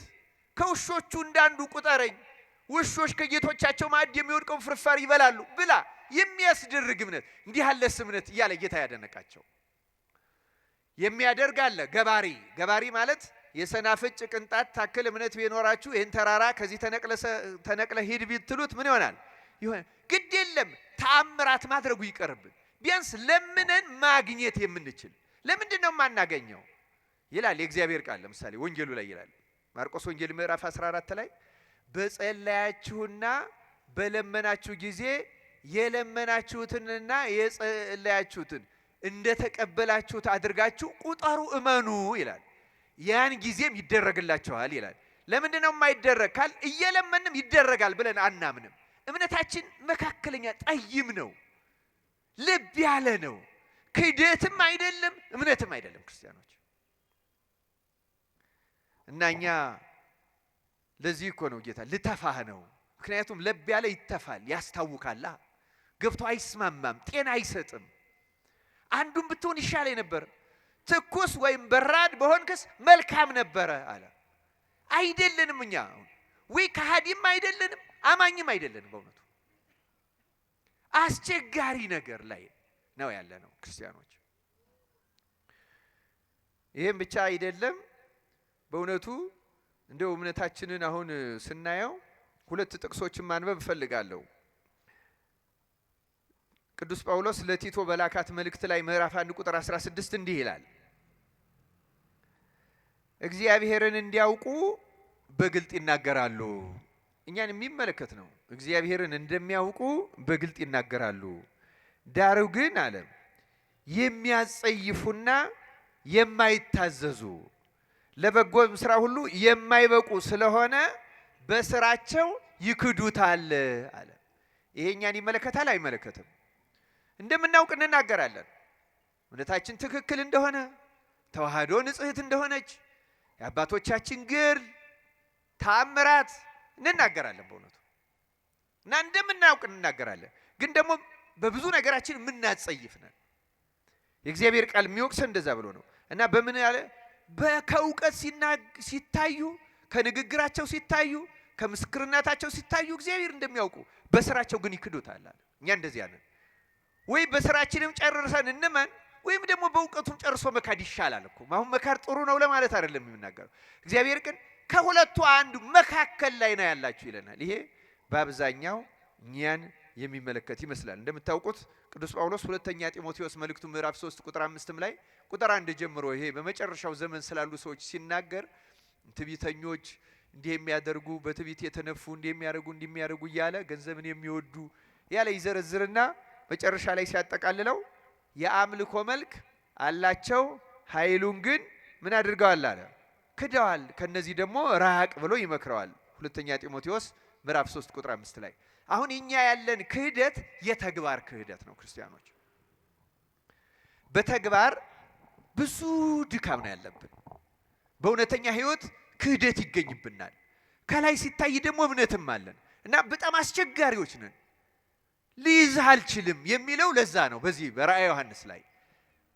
ከውሾቹ እንዳንዱ ቁጠረኝ፣ ውሾች ከጌቶቻቸው ማዕድ የሚወድቀውን ፍርፋሪ ይበላሉ ብላ የሚያስደርግ እምነት፣ እንዲህ ያለስ እምነት እያለ ጌታ ያደነቃቸው። የሚያደርግ አለ ገባሪ ማለት የሰናፍጭ ቅንጣት ታክል እምነት ቢኖራችሁ ይህን ተራራ ከዚህ ተነቅለ ሂድ ቢትሉት ምን ይሆናል? ግድ የለም ተአምራት ማድረጉ ይቀርብን። ቢያንስ ለምነን ማግኘት የምንችል ለምንድን ነው የማናገኘው ይላል የእግዚአብሔር ቃል። ለምሳሌ ወንጌሉ ላይ ይላል፣ ማርቆስ ወንጌል ምዕራፍ 14 ላይ በጸለያችሁና በለመናችሁ ጊዜ የለመናችሁትንና የጸለያችሁትን እንደተቀበላችሁት አድርጋችሁ ቁጠሩ እመኑ ይላል። ያን ጊዜም ይደረግላችኋል ይላል። ለምንድን ነው የማይደረግ ካል እየለመንም ይደረጋል ብለን አናምንም። እምነታችን መካከለኛ ጠይም ነው፣ ልብ ያለ ነው። ክህደትም አይደለም እምነትም አይደለም። ክርስቲያኖች እና እኛ ለዚህ እኮ ነው ጌታ ልተፋህ ነው። ምክንያቱም ልብ ያለ ይተፋል፣ ያስታውካላ፣ ገብቶ አይስማማም፣ ጤና አይሰጥም። አንዱን ብትሆን ይሻል ነበር፣ ትኩስ ወይም በራድ በሆንክስ መልካም ነበረ አለ። አይደለንም እኛ ወይ ከሃዲም አይደለንም አማኝም አይደለንም። በእውነቱ አስቸጋሪ ነገር ላይ ነው ያለነው ክርስቲያኖች። ይሄም ብቻ አይደለም። በእውነቱ እንደው እምነታችንን አሁን ስናየው ሁለት ጥቅሶችን ማንበብ እፈልጋለሁ። ቅዱስ ጳውሎስ ለቲቶ በላካት መልእክት ላይ ምዕራፍ 1 ቁጥር 16 እንዲህ ይላል፣ እግዚአብሔርን እንዲያውቁ በግልጥ ይናገራሉ። እኛን የሚመለከት ነው። እግዚአብሔርን እንደሚያውቁ በግልጥ ይናገራሉ። ዳሩ ግን አለ የሚያጸይፉና የማይታዘዙ ለበጎም ስራ ሁሉ የማይበቁ ስለሆነ በስራቸው ይክዱታል አለ። ይሄ እኛን ይመለከታል አይመለከትም? እንደምናውቅ እንናገራለን። እምነታችን ትክክል እንደሆነ፣ ተዋህዶ ንጽሕት እንደሆነች፣ የአባቶቻችን ግር ተአምራት እንናገራለን በእውነቱ እና እንደምናውቅ እንናገራለን። ግን ደግሞ በብዙ ነገራችን የምናጸይፍ ነን። የእግዚአብሔር ቃል የሚወቅሰን እንደዛ ብሎ ነው እና በምን ያለ ከእውቀት ሲታዩ፣ ከንግግራቸው ሲታዩ፣ ከምስክርነታቸው ሲታዩ እግዚአብሔር እንደሚያውቁ በስራቸው ግን ይክዱታል አለ። እኛ እንደዚያ ነን። ወይ በስራችንም ጨርሰን እንመን ወይም ደግሞ በእውቀቱም ጨርሶ መካድ ይሻላል እኮ። አሁን መካድ ጥሩ ነው ለማለት አይደለም የምናገረው። እግዚአብሔር ግን ከሁለቱ አንዱ መካከል ላይ ነው ያላችሁ ይለናል። ይሄ በአብዛኛው እኛን የሚመለከት ይመስላል። እንደምታውቁት ቅዱስ ጳውሎስ ሁለተኛ ጢሞቴዎስ መልእክቱ ምዕራፍ 3 ቁጥር 5 ላይ ቁጥር 1 ጀምሮ ይሄ በመጨረሻው ዘመን ስላሉ ሰዎች ሲናገር ትዕቢተኞች፣ እንዲህ የሚያደርጉ፣ በትዕቢት የተነፉ፣ እንዲህ የሚያደርጉ እያለ ገንዘብን የሚወዱ ያለ ይዘረዝርና መጨረሻ ላይ ሲያጠቃልለው የአምልኮ መልክ አላቸው፣ ኃይሉን ግን ምን አድርገዋል አለ ክደዋል። ከነዚህ ደግሞ ራቅ ብሎ ይመክረዋል። ሁለተኛ ጢሞቴዎስ ምዕራፍ 3 ቁጥር 5 ላይ አሁን እኛ ያለን ክህደት የተግባር ክህደት ነው ክርስቲያኖች። በተግባር ብዙ ድካም ነው ያለብን። በእውነተኛ ህይወት ክህደት ይገኝብናል። ከላይ ሲታይ ደግሞ እምነትም አለን እና በጣም አስቸጋሪዎች ነን። ሊይዝህ አልችልም የሚለው ለዛ ነው። በዚህ በራእየ ዮሐንስ ላይ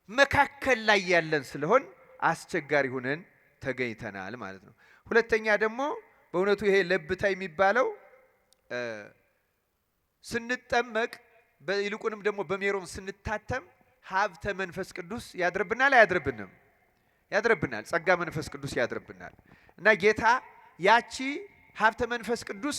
መካከል ላይ ያለን ስለሆን አስቸጋሪ ሆነን ተገኝተናል ማለት ነው። ሁለተኛ ደግሞ በእውነቱ ይሄ ለብታ የሚባለው ስንጠመቅ ይልቁንም ደግሞ በሜሮን ስንታተም ሀብተ መንፈስ ቅዱስ ያድርብናል አያድርብንም? ያድርብናል። ጸጋ መንፈስ ቅዱስ ያድርብናል። እና ጌታ ያቺ ሀብተ መንፈስ ቅዱስ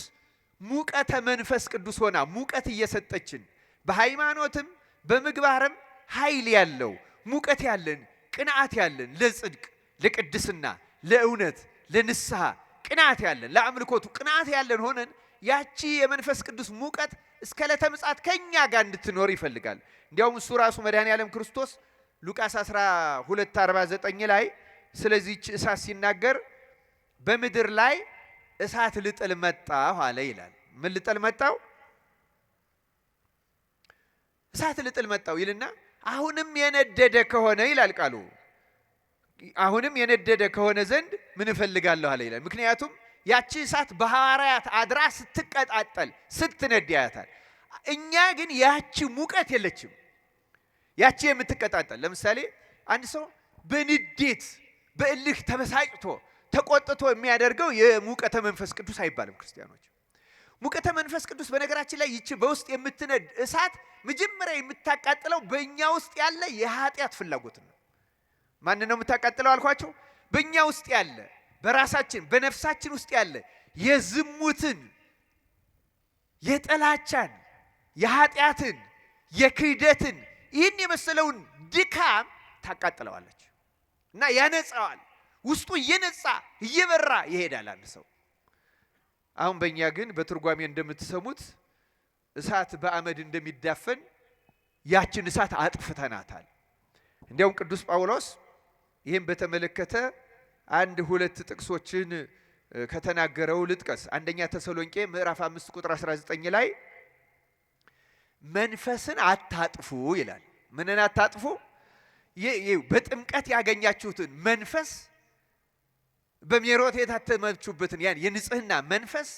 ሙቀተ መንፈስ ቅዱስ ሆና ሙቀት እየሰጠችን በሃይማኖትም በምግባርም ኃይል ያለው ሙቀት ያለን ቅንዓት ያለን ለጽድቅ ለቅድስና ለእውነት ለንስሐ ቅንዓት ያለን ለአምልኮቱ ቅንዓት ያለን ሆነን ያቺ የመንፈስ ቅዱስ ሙቀት እስከ ዕለተ ምጽአት ከኛ ጋር እንድትኖር ይፈልጋል። እንዲያውም እሱ ራሱ መድኃኔዓለም ክርስቶስ ሉቃስ 12:49 ላይ ስለዚህች እሳት ሲናገር በምድር ላይ እሳት ልጥል መጣሁ አለ ይላል። ምን ልጥል መጣሁ? እሳት ልጥል መጣሁ ይልና አሁንም የነደደ ከሆነ ይላል ቃሉ። አሁንም የነደደ ከሆነ ዘንድ ምን እፈልጋለሁ አለ ይላል። ምክንያቱም ያቺ እሳት በሐዋርያት አድራ ስትቀጣጠል ስትነድ ያያታል። እኛ ግን ያቺ ሙቀት የለችም። ያቺ የምትቀጣጠል ለምሳሌ አንድ ሰው በንዴት በእልህ ተበሳጭቶ ተቆጥቶ የሚያደርገው የሙቀተ መንፈስ ቅዱስ አይባልም። ክርስቲያኖች ሙቀተ መንፈስ ቅዱስ በነገራችን ላይ ይቺ በውስጥ የምትነድ እሳት መጀመሪያ የምታቃጥለው በእኛ ውስጥ ያለ የኃጢአት ፍላጎት ነው። ማን ነው የምታቃጥለው አልኳቸው? በእኛ ውስጥ ያለ በራሳችን በነፍሳችን ውስጥ ያለ የዝሙትን፣ የጥላቻን፣ የኃጢአትን፣ የክህደትን ይህን የመሰለውን ድካም ታቃጥለዋለች እና ያነጻዋል። ውስጡ እየነጻ እየበራ ይሄዳል አንድ ሰው። አሁን በእኛ ግን በትርጓሜ እንደምትሰሙት እሳት በአመድ እንደሚዳፈን ያችን እሳት አጥፍተናታል። እንዲያውም ቅዱስ ጳውሎስ ይህን በተመለከተ አንድ ሁለት ጥቅሶችን ከተናገረው ልጥቀስ። አንደኛ ተሰሎንቄ ምዕራፍ 5 ቁጥር 19 ላይ መንፈስን አታጥፉ ይላል። ምንን አታጥፉ? በጥምቀት ያገኛችሁትን መንፈስ በሜሮት የታተማችሁበትን ያን የንጽህና መንፈስ፣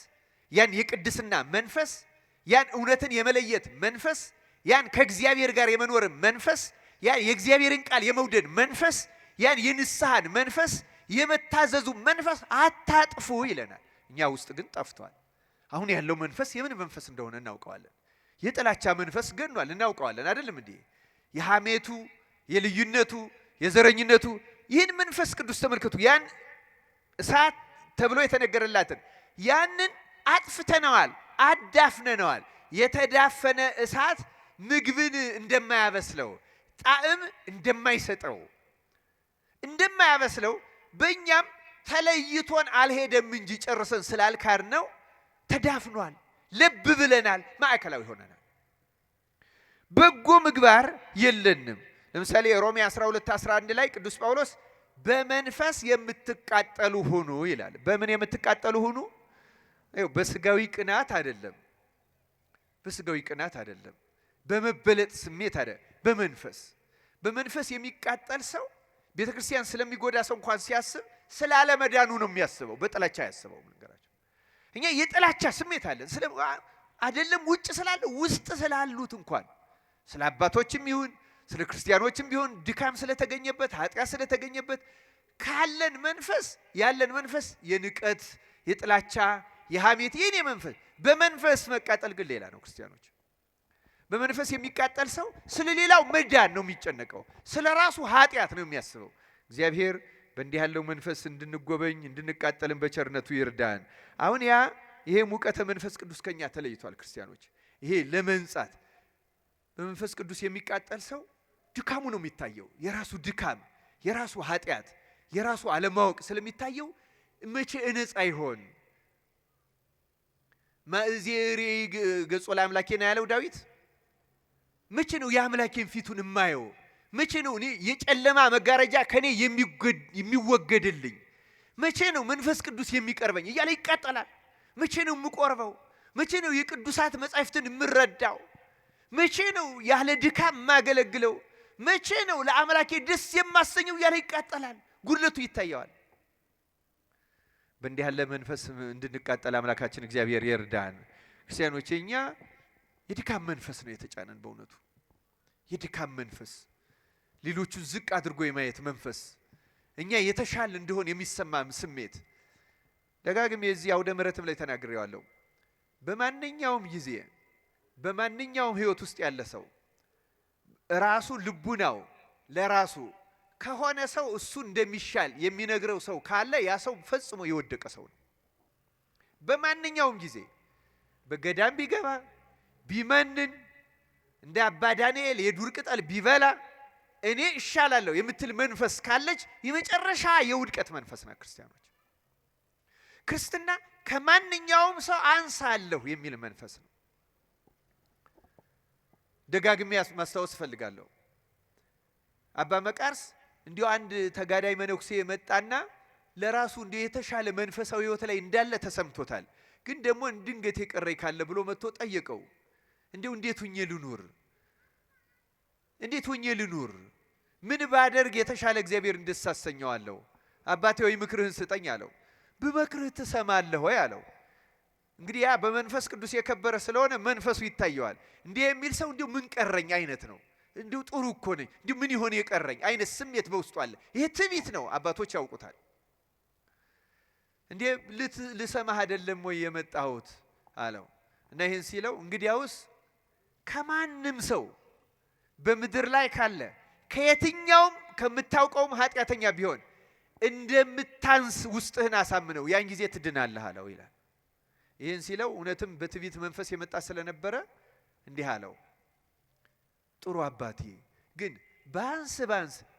ያን የቅድስና መንፈስ፣ ያን እውነትን የመለየት መንፈስ፣ ያን ከእግዚአብሔር ጋር የመኖር መንፈስ፣ ያን የእግዚአብሔርን ቃል የመውደድ መንፈስ፣ ያን የንስሐን መንፈስ፣ የመታዘዙ መንፈስ አታጥፉ ይለናል። እኛ ውስጥ ግን ጠፍቷል። አሁን ያለው መንፈስ የምን መንፈስ እንደሆነ እናውቀዋለን። የጥላቻ መንፈስ ገኗል፣ እናውቀዋለን አይደለም እንዴ? የሐሜቱ፣ የልዩነቱ፣ የዘረኝነቱ ይህን መንፈስ ቅዱስ ተመልከቱ። ያን እሳት ተብሎ የተነገረላትን ያንን አጥፍተነዋል፣ አዳፍነነዋል። የተዳፈነ እሳት ምግብን እንደማያበስለው ጣዕም እንደማያበስለው በእኛም ተለይቶን አልሄደም እንጂ ጨርሰን ስላልካር ነው ተዳፍኗል። ልብ ብለናል፣ ማዕከላዊ ሆነናል። በጎ ምግባር የለንም። ለምሳሌ ሮሜ 12:11 ላይ ቅዱስ ጳውሎስ በመንፈስ የምትቃጠሉ ሁኑ ይላል። በምን የምትቃጠሉ ሁኑ? በስጋዊ ቅናት አይደለም፣ በስጋዊ ቅናት አይደለም፣ በመበለጥ ስሜት አይደለም፣ በመንፈስ የሚቃጠል ሰው ቤተ ክርስቲያን ስለሚጎዳ ሰው እንኳን ሲያስብ ስላለመዳኑ ነው የሚያስበው፣ በጥላቻ ያስበው። ነገራቸው እኛ የጥላቻ ስሜት አለን አይደለም፣ ውጭ ስላለ ውስጥ ስላሉት እንኳን ስለ አባቶችም ይሁን ስለ ክርስቲያኖችም ቢሆን ድካም ስለተገኘበት ኃጢአት ስለተገኘበት ያለን መንፈስ የንቀት፣ የጥላቻ፣ የሐሜት የኔ መንፈስ በመንፈስ መቃጠል ግን ሌላ ነው። ክርስቲያኖች በመንፈስ የሚቃጠል ሰው ስለ ሌላው መዳን ነው የሚጨነቀው፣ ስለ ራሱ ኃጢአት ነው የሚያስበው። እግዚአብሔር በእንዲህ ያለው መንፈስ እንድንጎበኝ እንድንቃጠልን በቸርነቱ ይርዳን። አሁን ይሄ ሙቀተ መንፈስ ቅዱስ ከኛ ተለይቷል። ክርስቲያኖች ይሄ ለመንጻት በመንፈስ ቅዱስ የሚቃጠል ሰው ድካሙ ነው የሚታየው። የራሱ ድካም፣ የራሱ ኃጢአት፣ የራሱ አለማወቅ ስለሚታየው መቼ እነጻ ይሆን? ማእዜሪ ገጾ ለአምላኬ ነው ያለው ዳዊት። መቼ ነው የአምላኬን ፊቱን የማየው? መቼ ነው እኔ የጨለማ መጋረጃ ከኔ የሚወገድልኝ? መቼ ነው መንፈስ ቅዱስ የሚቀርበኝ እያለ ይቃጠላል። መቼ ነው የምቆርበው? መቼ ነው የቅዱሳት መጻሕፍትን የምረዳው? መቼ ነው ያለ ድካም የማገለግለው? መቼ ነው ለአምላኬ ደስ የማሰኘው እያለ ይቃጠላል። ጉድለቱ ይታየዋል። በእንዲህ ያለ መንፈስ እንድንቃጠል አምላካችን እግዚአብሔር ይርዳን። ክርስቲያኖች እኛ የድካም መንፈስ ነው የተጫነን። በእውነቱ የድካም መንፈስ፣ ሌሎቹን ዝቅ አድርጎ የማየት መንፈስ፣ እኛ የተሻለ እንደሆን የሚሰማ ስሜት። ደጋግሜ የዚህ አውደ ምሕረትም ላይ ተናግሬዋለሁ። በማንኛውም ጊዜ በማንኛውም ህይወት ውስጥ ያለ ሰው ራሱ ልቡናው ለራሱ ከሆነ ሰው እሱ እንደሚሻል የሚነግረው ሰው ካለ ያ ሰው ፈጽሞ የወደቀ ሰው ነው። በማንኛውም ጊዜ በገዳም ቢገባ ቢመንን እንደ አባ ዳንኤል የዱር ቅጠል ቢበላ እኔ እሻላለሁ የምትል መንፈስ ካለች የመጨረሻ የውድቀት መንፈስ ነው። ክርስትና ከማንኛውም ሰው አንሳለሁ የሚል መንፈስ ነው። ደጋግሜ ማስታወስ ፈልጋለሁ። አባ መቃርስ እንዲሁ አንድ ተጋዳይ መነኩሴ መጣና ለራሱ እንዲሁ የተሻለ መንፈሳዊ ህይወት ላይ እንዳለ ተሰምቶታል። ግን ደግሞ ድንገት የቀረኝ ካለ ብሎ መጥቶ ጠየቀው። እንዲሁ እንዴት ሆኜ ልኑር? ምን ባደርግ የተሻለ እግዚአብሔር እንድሳሰኘዋለሁ? አባቴ ወይ ምክርህን ስጠኝ አለው። ብመክርህ ትሰማለህ ወይ አለው። እንግዲህ ያ በመንፈስ ቅዱስ የከበረ ስለሆነ መንፈሱ ይታየዋል። እንዲህ የሚል ሰው እንዲሁ ምን ቀረኝ አይነት ነው። እንዲሁ ጥሩ እኮ ነኝ፣ እንዲሁ ምን ይሆን የቀረኝ አይነት ስሜት በውስጡ አለ። ይሄ ትዕቢት ነው፣ አባቶች ያውቁታል። እንዴ ልሰማህ አይደለም ወይ የመጣሁት አለው። እና ይህን ሲለው እንግዲያውስ ከማንም ሰው በምድር ላይ ካለ ከየትኛውም ከምታውቀውም ኃጢአተኛ ቢሆን እንደምታንስ ውስጥህን አሳምነው፣ ያን ጊዜ ትድናለህ አለው ይላል። ይህን ሲለው እውነትም በትዕቢት መንፈስ የመጣ ስለነበረ እንዲህ አለው፣ ጥሩ አባቴ ግን ባንስ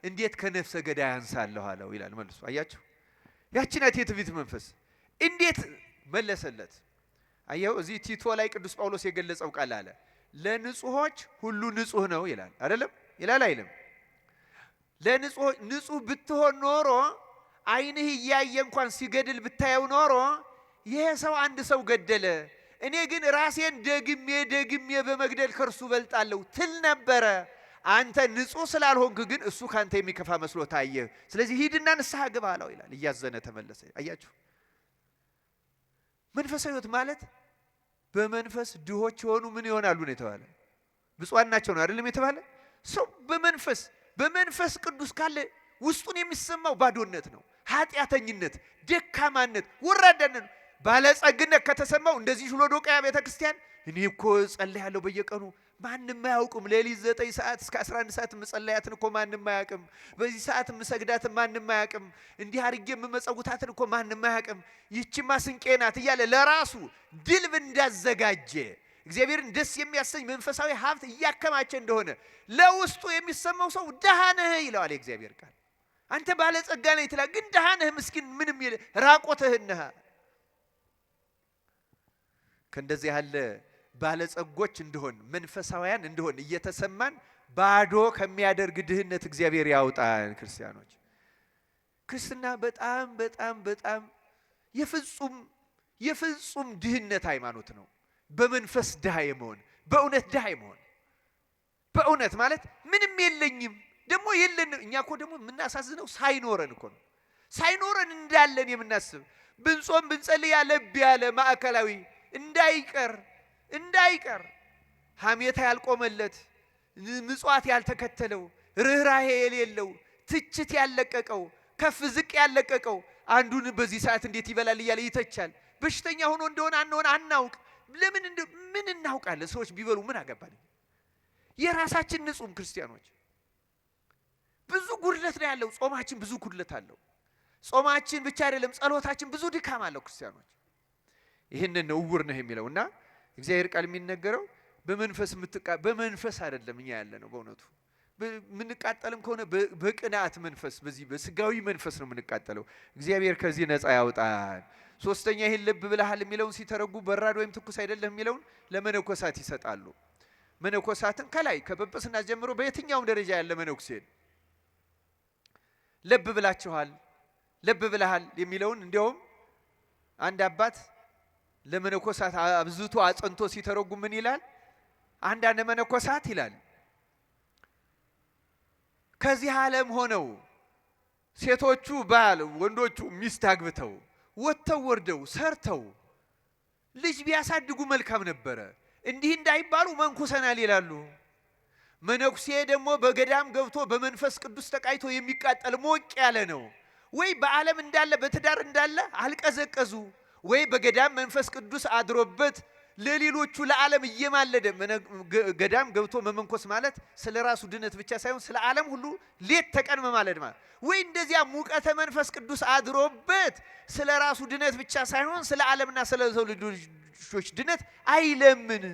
እንዴት ከነፍሰ ገዳይ አንሳለሁ አለው ይላል መልሶ። አያችሁ ያቺ ናት የትዕቢት መንፈስ። እንዴት መለሰለት? አየው እዚህ ቲቶ ላይ ቅዱስ ጳውሎስ የገለጸው ቃል አለ፣ ለንጹሆች ሁሉ ንጹህ ነው ይላል። አይደለም ይላል አይልም? ለንጹህ ንጹህ ብትሆን ኖሮ ዓይንህ እያየ እንኳን ሲገድል ብታየው ኖሮ ይሄ ሰው አንድ ሰው ገደለ፣ እኔ ግን ራሴን ደግሜ በመግደል ከርሱ በልጣለሁ ትል ነበረ። አንተ ንጹህ ስላልሆንክ ግን እሱ ካንተ የሚከፋ መስሎ ታየህ። ስለዚህ ሂድና ንስሐ ግባ አለው ይላል። እያዘነ ተመለሰ። አያችሁ መንፈሳዊ ሕይወት ማለት በመንፈስ ድሆች የሆኑ ምን ይሆናሉ ነው የተባለ? ብፁዓን ናቸው ነው አይደለም የተባለ? ሰው በመንፈስ ቅዱስ ካለ ውስጡን የሚሰማው ባዶነት ነው፣ ኃጢአተኝነት፣ ደካማነት፣ ወራዳነት። ባለጸግነት ከተሰማው እንደዚህ ሎዶቅያ ቤተክርስቲያን እኔ እኮ ጸልያለሁ በየቀኑ ማንም አያውቅም። ሌሊት 9 ሰዓት እስከ 11 ሰዓት መጸለያትን እኮ ማንም አያውቅም። በዚህ ሰዓት መሰግዳትን ማንም አያውቅም። እንዲህ አድርጌ መጸውታትን እኮ ማንም አያውቅም። ይህችማ ስንቄ ናት እያለ ለራሱ ድልብ እንዳዘጋጀ እግዚአብሔርን ደስ የሚያሰኝ መንፈሳዊ ሀብት እያከማቸ እንደሆነ ለውስጡ የሚሰማው ሰው ደሃ ነህ ይለዋል የእግዚአብሔር ቃል። አንተ ባለጸጋ ነህ ይላል፣ ግን ደሃ ነህ፣ ምስኪን፣ ምንም ራቆትህን ነህ። ከእንደዚህ ያለ ባለጸጎች እንደሆን መንፈሳውያን እንደሆን እየተሰማን ባዶ ከሚያደርግ ድህነት እግዚአብሔር ያውጣን። ክርስቲያኖች ክርስትና በጣም የፍጹም ድህነት ሃይማኖት ነው። በመንፈስ ድሃ የመሆን በእውነት ድሃ የመሆን በእውነት ማለት ምንም የለኝም ደግሞ የለንም። እኛ እኮ ደግሞ የምናሳዝነው ሳይኖረን እኮ ነው። ሳይኖረን እንዳለን የምናስብ ብንጾም ብንጸልይ ያለብ ያለ ማዕከላዊ እንዳይቀር ሐሜታ ያልቆመለት ምጽዋት ያልተከተለው ርህራሄ የሌለው ትችት ያለቀቀው ከፍ ዝቅ ያለቀቀው አንዱን በዚህ ሰዓት እንዴት ይበላል እያለ ይተቻል። በሽተኛ ሆኖ እንደሆነ አናውቅ። ለምን ምን እናውቃለን? ሰዎች ቢበሉ ምን አገባን? የራሳችን ንጹም ክርስቲያኖች ብዙ ጉድለት ነው ያለው። ጾማችን ብዙ ጉድለት አለው። ጾማችን ብቻ አይደለም ጸሎታችን ብዙ ድካም አለው። ክርስቲያኖች ይህንን ነው እውር ነህ የሚለውና እግዚአብሔር ቃል የሚነገረው በመንፈስ አይደለም እኛ ያለ ነው። በእውነቱ ምንቃጠልም ከሆነ በቅናት መንፈስ በዚህ በስጋዊ መንፈስ ነው የምንቃጠለው። እግዚአብሔር ከዚህ ነፃ ያውጣን። ሶስተኛ ይሄን ልብ ብለሃል የሚለውን ሲተረጉ በራድ ወይም ትኩስ አይደለም የሚለውን ለመነኮሳት ይሰጣሉ። መነኮሳትን ከላይ ከጵጵስና ጀምሮ በየትኛውም ደረጃ ያለ መነኩሴን ልብ ብለሃል የሚለውን እንዲያውም አንድ አባት ለመነኮሳት አብዝቶ አጽንቶ ሲተረጉም ምን ይላል? አንዳንድ መነኮሳት ይላል ከዚህ ዓለም ሆነው ሴቶቹ ባል ወንዶቹ ሚስት አግብተው ወጥተው ወርደው ሰርተው ልጅ ቢያሳድጉ መልካም ነበረ። እንዲህ እንዳይባሉ መንኩሰናል ይላሉ። መነኩሴ ደግሞ በገዳም ገብቶ በመንፈስ ቅዱስ ተቃይቶ የሚቃጠል ሞቅ ያለ ነው። ወይ በዓለም እንዳለ በትዳር እንዳለ አልቀዘቀዙ፣ ወይ በገዳም መንፈስ ቅዱስ አድሮበት ለሌሎቹ ለዓለም እየማለደ ገዳም ገብቶ መመንኮስ ማለት ስለ ራሱ ድነት ብቻ ሳይሆን ስለ ዓለም ሁሉ ሌት ተቀን መማለድ ማለት። ወይ እንደዚያ ሙቀተ መንፈስ ቅዱስ አድሮበት ስለ ራሱ ድነት ብቻ ሳይሆን ስለ ዓለምና ስለ ሰው ልጆች ድነት አይለምን።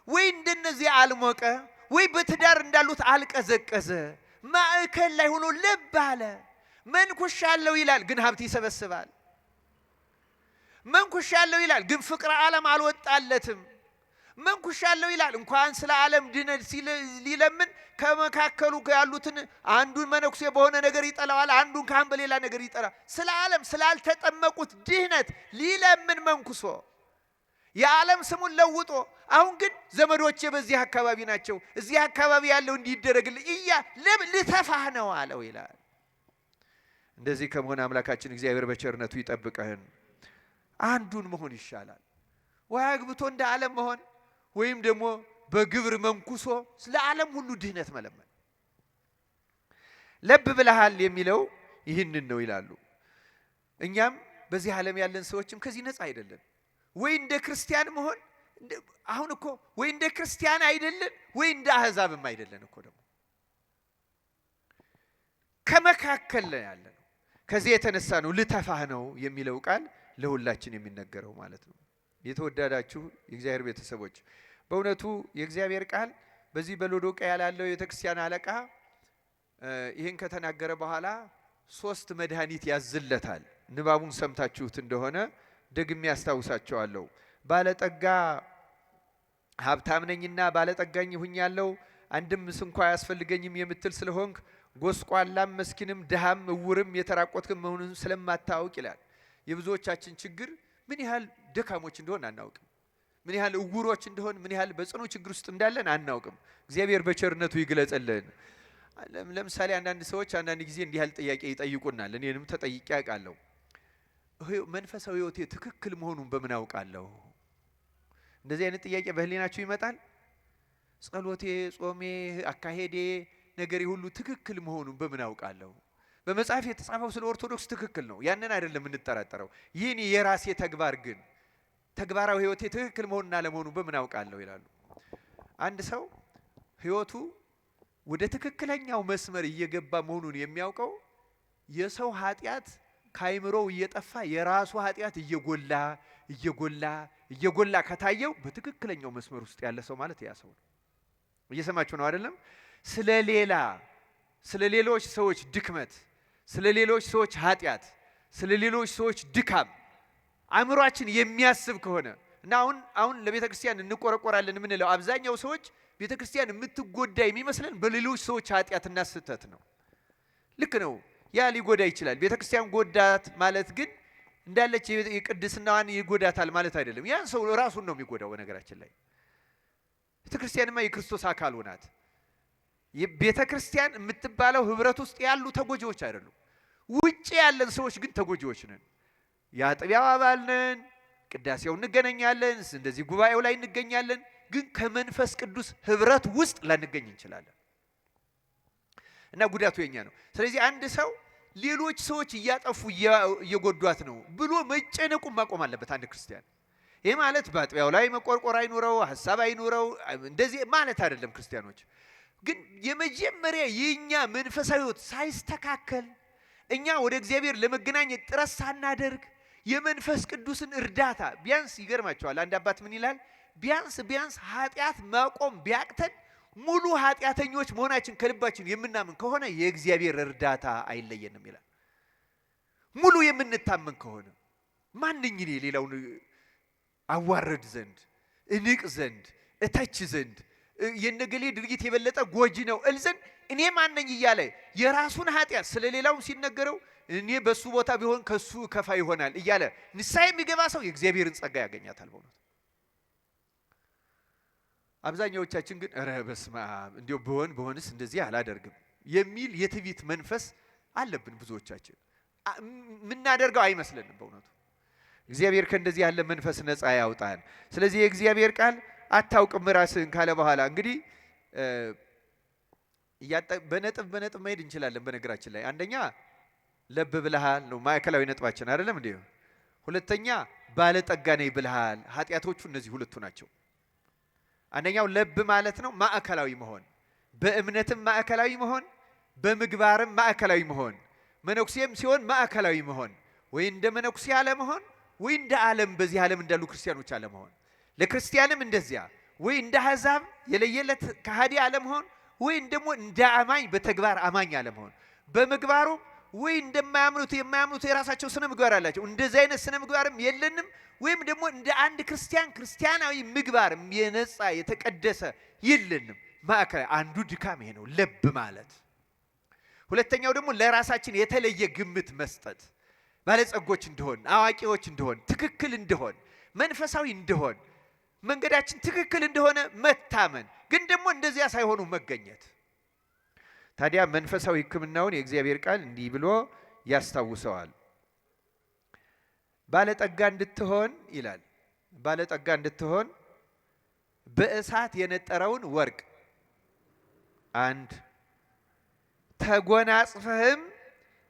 ወይ እንደነዚህ አልሞቀ፣ ወይ በትዳር እንዳሉት አልቀዘቀዘ፣ ማዕከል ላይ ሆኖ ልብ አለ። መንኩሻለሁ ይላል ግን ሀብት ይሰበስባል። መንኩሻለሁ ይላል ግን ፍቅረ ዓለም አልወጣለትም። መንኩሻለሁ ይላል እንኳን ስለ ዓለም ድነት ሊለምን ከመካከሉ ያሉትን አንዱን መነኩሴ በሆነ ነገር ይጠላዋል፣ አንዱን ካህን በሌላ ነገር ይጠላል። ስለ ዓለም ስላልተጠመቁት ድህነት ሊለምን መንኩሶ የዓለም ስሙን ለውጦ አሁን ግን ዘመዶቼ በዚህ አካባቢ ናቸው፣ እዚህ አካባቢ ያለው እንዲደረግልኝ ልተፋህ ነው አለው ይላል። እንደዚህ ከመሆን አምላካችን እግዚአብሔር በቸርነቱ ይጠብቀን። አንዱን መሆን ይሻላል። ወይ አግብቶ እንደ ዓለም መሆን ወይም ደግሞ በግብር መንኩሶ ስለ ዓለም ሁሉ ድህነት መለመን። ለብ ብለሃል የሚለው ይህንን ነው ይላሉ። እኛም በዚህ ዓለም ያለን ሰዎችም ከዚህ ነፃ አይደለም። ወይ እንደ ክርስቲያን መሆን አሁን እኮ ወይ እንደ ክርስቲያን አይደለን ወይ እንደ አሕዛብም አይደለን እኮ ደግሞ ከመካከል ላይ ያለ ነው። ከዚህ የተነሳ ነው ልተፋህ ነው የሚለው ቃል ለሁላችን የሚነገረው ማለት ነው። የተወደዳችሁ የእግዚአብሔር ቤተሰቦች በእውነቱ የእግዚአብሔር ቃል በዚህ በሎዶቅያ ያለው የቤተክርስቲያን አለቃ ይህን ከተናገረ በኋላ 3 መድኃኒት ያዝለታል። ንባቡን ሰምታችሁት እንደሆነ ደግሜ ያስታውሳቸዋለሁ። ባለጠጋ ሀብታም ነኝና ባለጠጋኝ ሁኛለሁ፣ አንድም ስንኳ አያስፈልገኝም የምትል ስለሆንክ ጎስቋላም መስኪንም ድሃም እውርም የተራቆትክም መሆኑን ስለማታውቅ ይላል። የብዙዎቻችን ችግር ምን ያህል ደካሞች እንደሆን አናውቅም። ምን ያህል እውሮች እንደሆን፣ ምን ያህል በጽኑ ችግር ውስጥ እንዳለን አናውቅም። እግዚአብሔር በቸርነቱ ይግለጽልን። ለምሳሌ አንዳንድ ሰዎች አንዳንድ ጊዜ እንዲህ ያህል ጥያቄ ይጠይቁናል። እኔንም ተጠይቄ አውቃለሁ። መንፈሳዊ ሕይወቴ ትክክል መሆኑን በምን አውቃለሁ? እንደዚህ አይነት ጥያቄ በህሊናችሁ ይመጣል። ጸሎቴ፣ ጾሜ፣ አካሄዴ፣ ነገሬ ሁሉ ትክክል መሆኑን በምን አውቃለሁ? በመጽሐፍ የተጻፈው ስለ ኦርቶዶክስ ትክክል ነው። ያንን አይደለም የምንጠራጠረው። ይህን የራሴ ተግባር ግን ተግባራዊ ሕይወቴ ትክክል መሆኑና ለመሆኑ በምን አውቃለሁ ይላሉ። አንድ ሰው ሕይወቱ ወደ ትክክለኛው መስመር እየገባ መሆኑን የሚያውቀው የሰው ኃጢአት ካይምሮው እየጠፋ የራሱ ኃጢአት እየጎላ እየጎላ እየጎላ ከታየው በትክክለኛው መስመር ውስጥ ያለ ሰው ማለት ያ ሰው ነው። እየሰማችሁ ነው አይደለም? ስለ ሌሎች ሰዎች ድክመት፣ ስለ ሌሎች ሰዎች ኃጢአት፣ ስለ ሌሎች ሰዎች ድካም አእምሯችን የሚያስብ ከሆነ እና አሁን ለቤተ ክርስቲያን እንቆረቆራለን የምንለው አብዛኛው ሰዎች ቤተ ክርስቲያን የምትጎዳ የሚመስለን በሌሎች ሰዎች ኃጢአትና ስህተት ነው። ልክ ነው። ያ ሊጎዳ ይችላል። ቤተ ክርስቲያን ጎዳት ማለት ግን እንዳለች የቅድስናዋን ይጎዳታል ማለት አይደለም። ያን ሰው ራሱን ነው የሚጎዳው። በነገራችን ላይ ቤተ ክርስቲያንማ የክርስቶስ አካል ናት። ቤተ ክርስቲያን የምትባለው ህብረት ውስጥ ያሉ ተጎጂዎች አይደሉም። ውጭ ያለን ሰዎች ግን ተጎጂዎች ነን። የአጥቢያው አባል ነን፣ ቅዳሴው እንገናኛለን፣ እንደዚህ ጉባኤው ላይ እንገኛለን። ግን ከመንፈስ ቅዱስ ህብረት ውስጥ ላንገኝ እንችላለን እና ጉዳቱ የኛ ነው። ስለዚህ አንድ ሰው ሌሎች ሰዎች እያጠፉ እየጎዷት ነው ብሎ መጨነቁን ማቆም አለበት አንድ ክርስቲያን። ይህ ማለት በአጥቢያው ላይ መቆርቆር አይኑረው፣ ሀሳብ አይኑረው እንደዚህ ማለት አይደለም። ክርስቲያኖች ግን የመጀመሪያ የኛ መንፈሳዊ ህይወት ሳይስተካከል እኛ ወደ እግዚአብሔር ለመገናኘት ጥረት ሳናደርግ የመንፈስ ቅዱስን እርዳታ ቢያንስ ይገርማቸዋል። አንድ አባት ምን ይላል? ቢያንስ ኃጢአት ማቆም ቢያቅተን ሙሉ ኃጢአተኞች መሆናችን ከልባችን የምናምን ከሆነ የእግዚአብሔር እርዳታ አይለየንም ይላል። ሙሉ የምንታመን ከሆነ ማንኝ እኔ ሌላውን አዋረድ ዘንድ እንቅ ዘንድ እተች ዘንድ የነገሌ ድርጊት የበለጠ ጎጂ ነው እል ዘንድ እኔ ማንኝ እያለ የራሱን ኃጢአት ስለሌላው ሲነገረው እኔ በሱ ቦታ ቢሆን ከሱ ከፋ ይሆናል እያለ ንስሐ የሚገባ ሰው የእግዚአብሔርን ጸጋ ያገኛታል። በእውነት አብዛኛዎቻችን ግን ኧረ በስመ አብ እንዲያው በሆንስ እንደዚህ አላደርግም የሚል የትዕቢት መንፈስ አለብን ብዙዎቻችን። የምናደርገው አይመስለንም። በእውነቱ እግዚአብሔር ከእንደዚህ ያለ መንፈስ ነፃ ያውጣን። ስለዚህ የእግዚአብሔር ቃል አታውቅም ራስህን ካለ በኋላ እንግዲህ በነጥብ መሄድ እንችላለን። በነገራችን ላይ አንደኛ ለብ ብለሃል ነው ማዕከላዊ ነጥባችን አይደለም እንዴ? ሁለተኛ ባለጠጋ ነኝ ብለሃል። ኃጢአቶቹ እነዚህ ሁለቱ ናቸው። አንደኛው ለብ ማለት ነው ማዕከላዊ መሆን፣ በእምነትም ማዕከላዊ መሆን፣ በምግባርም ማዕከላዊ መሆን፣ መነኩሴም ሲሆን ማዕከላዊ መሆን፣ ወይ እንደ መነኩሴ አለመሆን፣ ወይ እንደ ዓለም በዚህ ዓለም እንዳሉ ክርስቲያኖች አለመሆን፣ ለክርስቲያንም እንደዚያ ወይ እንደ አሕዛብ የለየለት ከሃዲ አለመሆን፣ ወይም ደግሞ እንደ አማኝ በተግባር አማኝ አለመሆን፣ በምግባሩ ወይ እንደማያምኑት የማያምኑት የራሳቸው ስነ ምግባር አላቸው። እንደዚህ አይነት ስነ ምግባርም የለንም። ወይም ደግሞ እንደ አንድ ክርስቲያን ክርስቲያናዊ ምግባር የነጻ የተቀደሰ የለንም። ማዕከላዊ አንዱ ድካም ይሄ ነው ለብ ማለት። ሁለተኛው ደግሞ ለራሳችን የተለየ ግምት መስጠት፣ ባለጸጎች እንደሆን፣ አዋቂዎች እንደሆን፣ ትክክል እንደሆን፣ መንፈሳዊ እንደሆን፣ መንገዳችን ትክክል እንደሆነ መታመን፣ ግን ደግሞ እንደዚያ ሳይሆኑ መገኘት። ታዲያ መንፈሳዊ ሕክምናውን የእግዚአብሔር ቃል እንዲህ ብሎ ያስታውሰዋል። ባለጠጋ እንድትሆን ይላል። ባለጠጋ እንድትሆን በእሳት የነጠረውን ወርቅ አንድ፣ ተጎናጽፈህም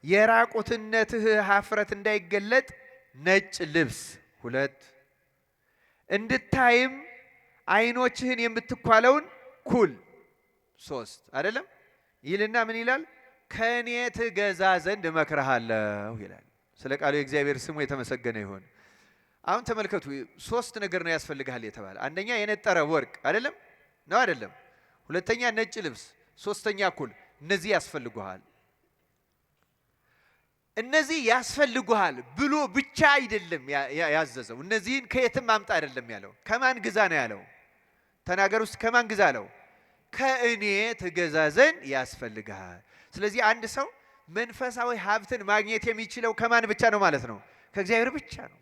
የራቁትነትህ ኀፍረት እንዳይገለጥ ነጭ ልብስ ሁለት፣ እንድታይም ዓይኖችህን የምትኳለውን ኩል ሶስት አይደለም ይልና ምን ይላል? ከእኔ ትገዛ ዘንድ እመክርሃለሁ ይላል። ስለ ቃሉ የእግዚአብሔር ስሙ የተመሰገነ ይሁን። አሁን ተመልከቱ፣ ሶስት ነገር ነው ያስፈልግሃል የተባለ። አንደኛ የነጠረ ወርቅ አይደለም ነው አይደለም። ሁለተኛ ነጭ ልብስ፣ ሶስተኛ ኩል። እነዚህ ያስፈልጉሃል። እነዚህ ያስፈልጉሃል ብሎ ብቻ አይደለም ያዘዘው። እነዚህን ከየትም አምጣ አይደለም ያለው። ከማን ግዛ ነው ያለው? ተናገር ውስጥ ከማን ግዛ አለው? ከእኔ ትገዛ ዘንድ ያስፈልግሃል። ስለዚህ አንድ ሰው መንፈሳዊ ሀብትን ማግኘት የሚችለው ከማን ብቻ ነው ማለት ነው? ከእግዚአብሔር ብቻ ነው።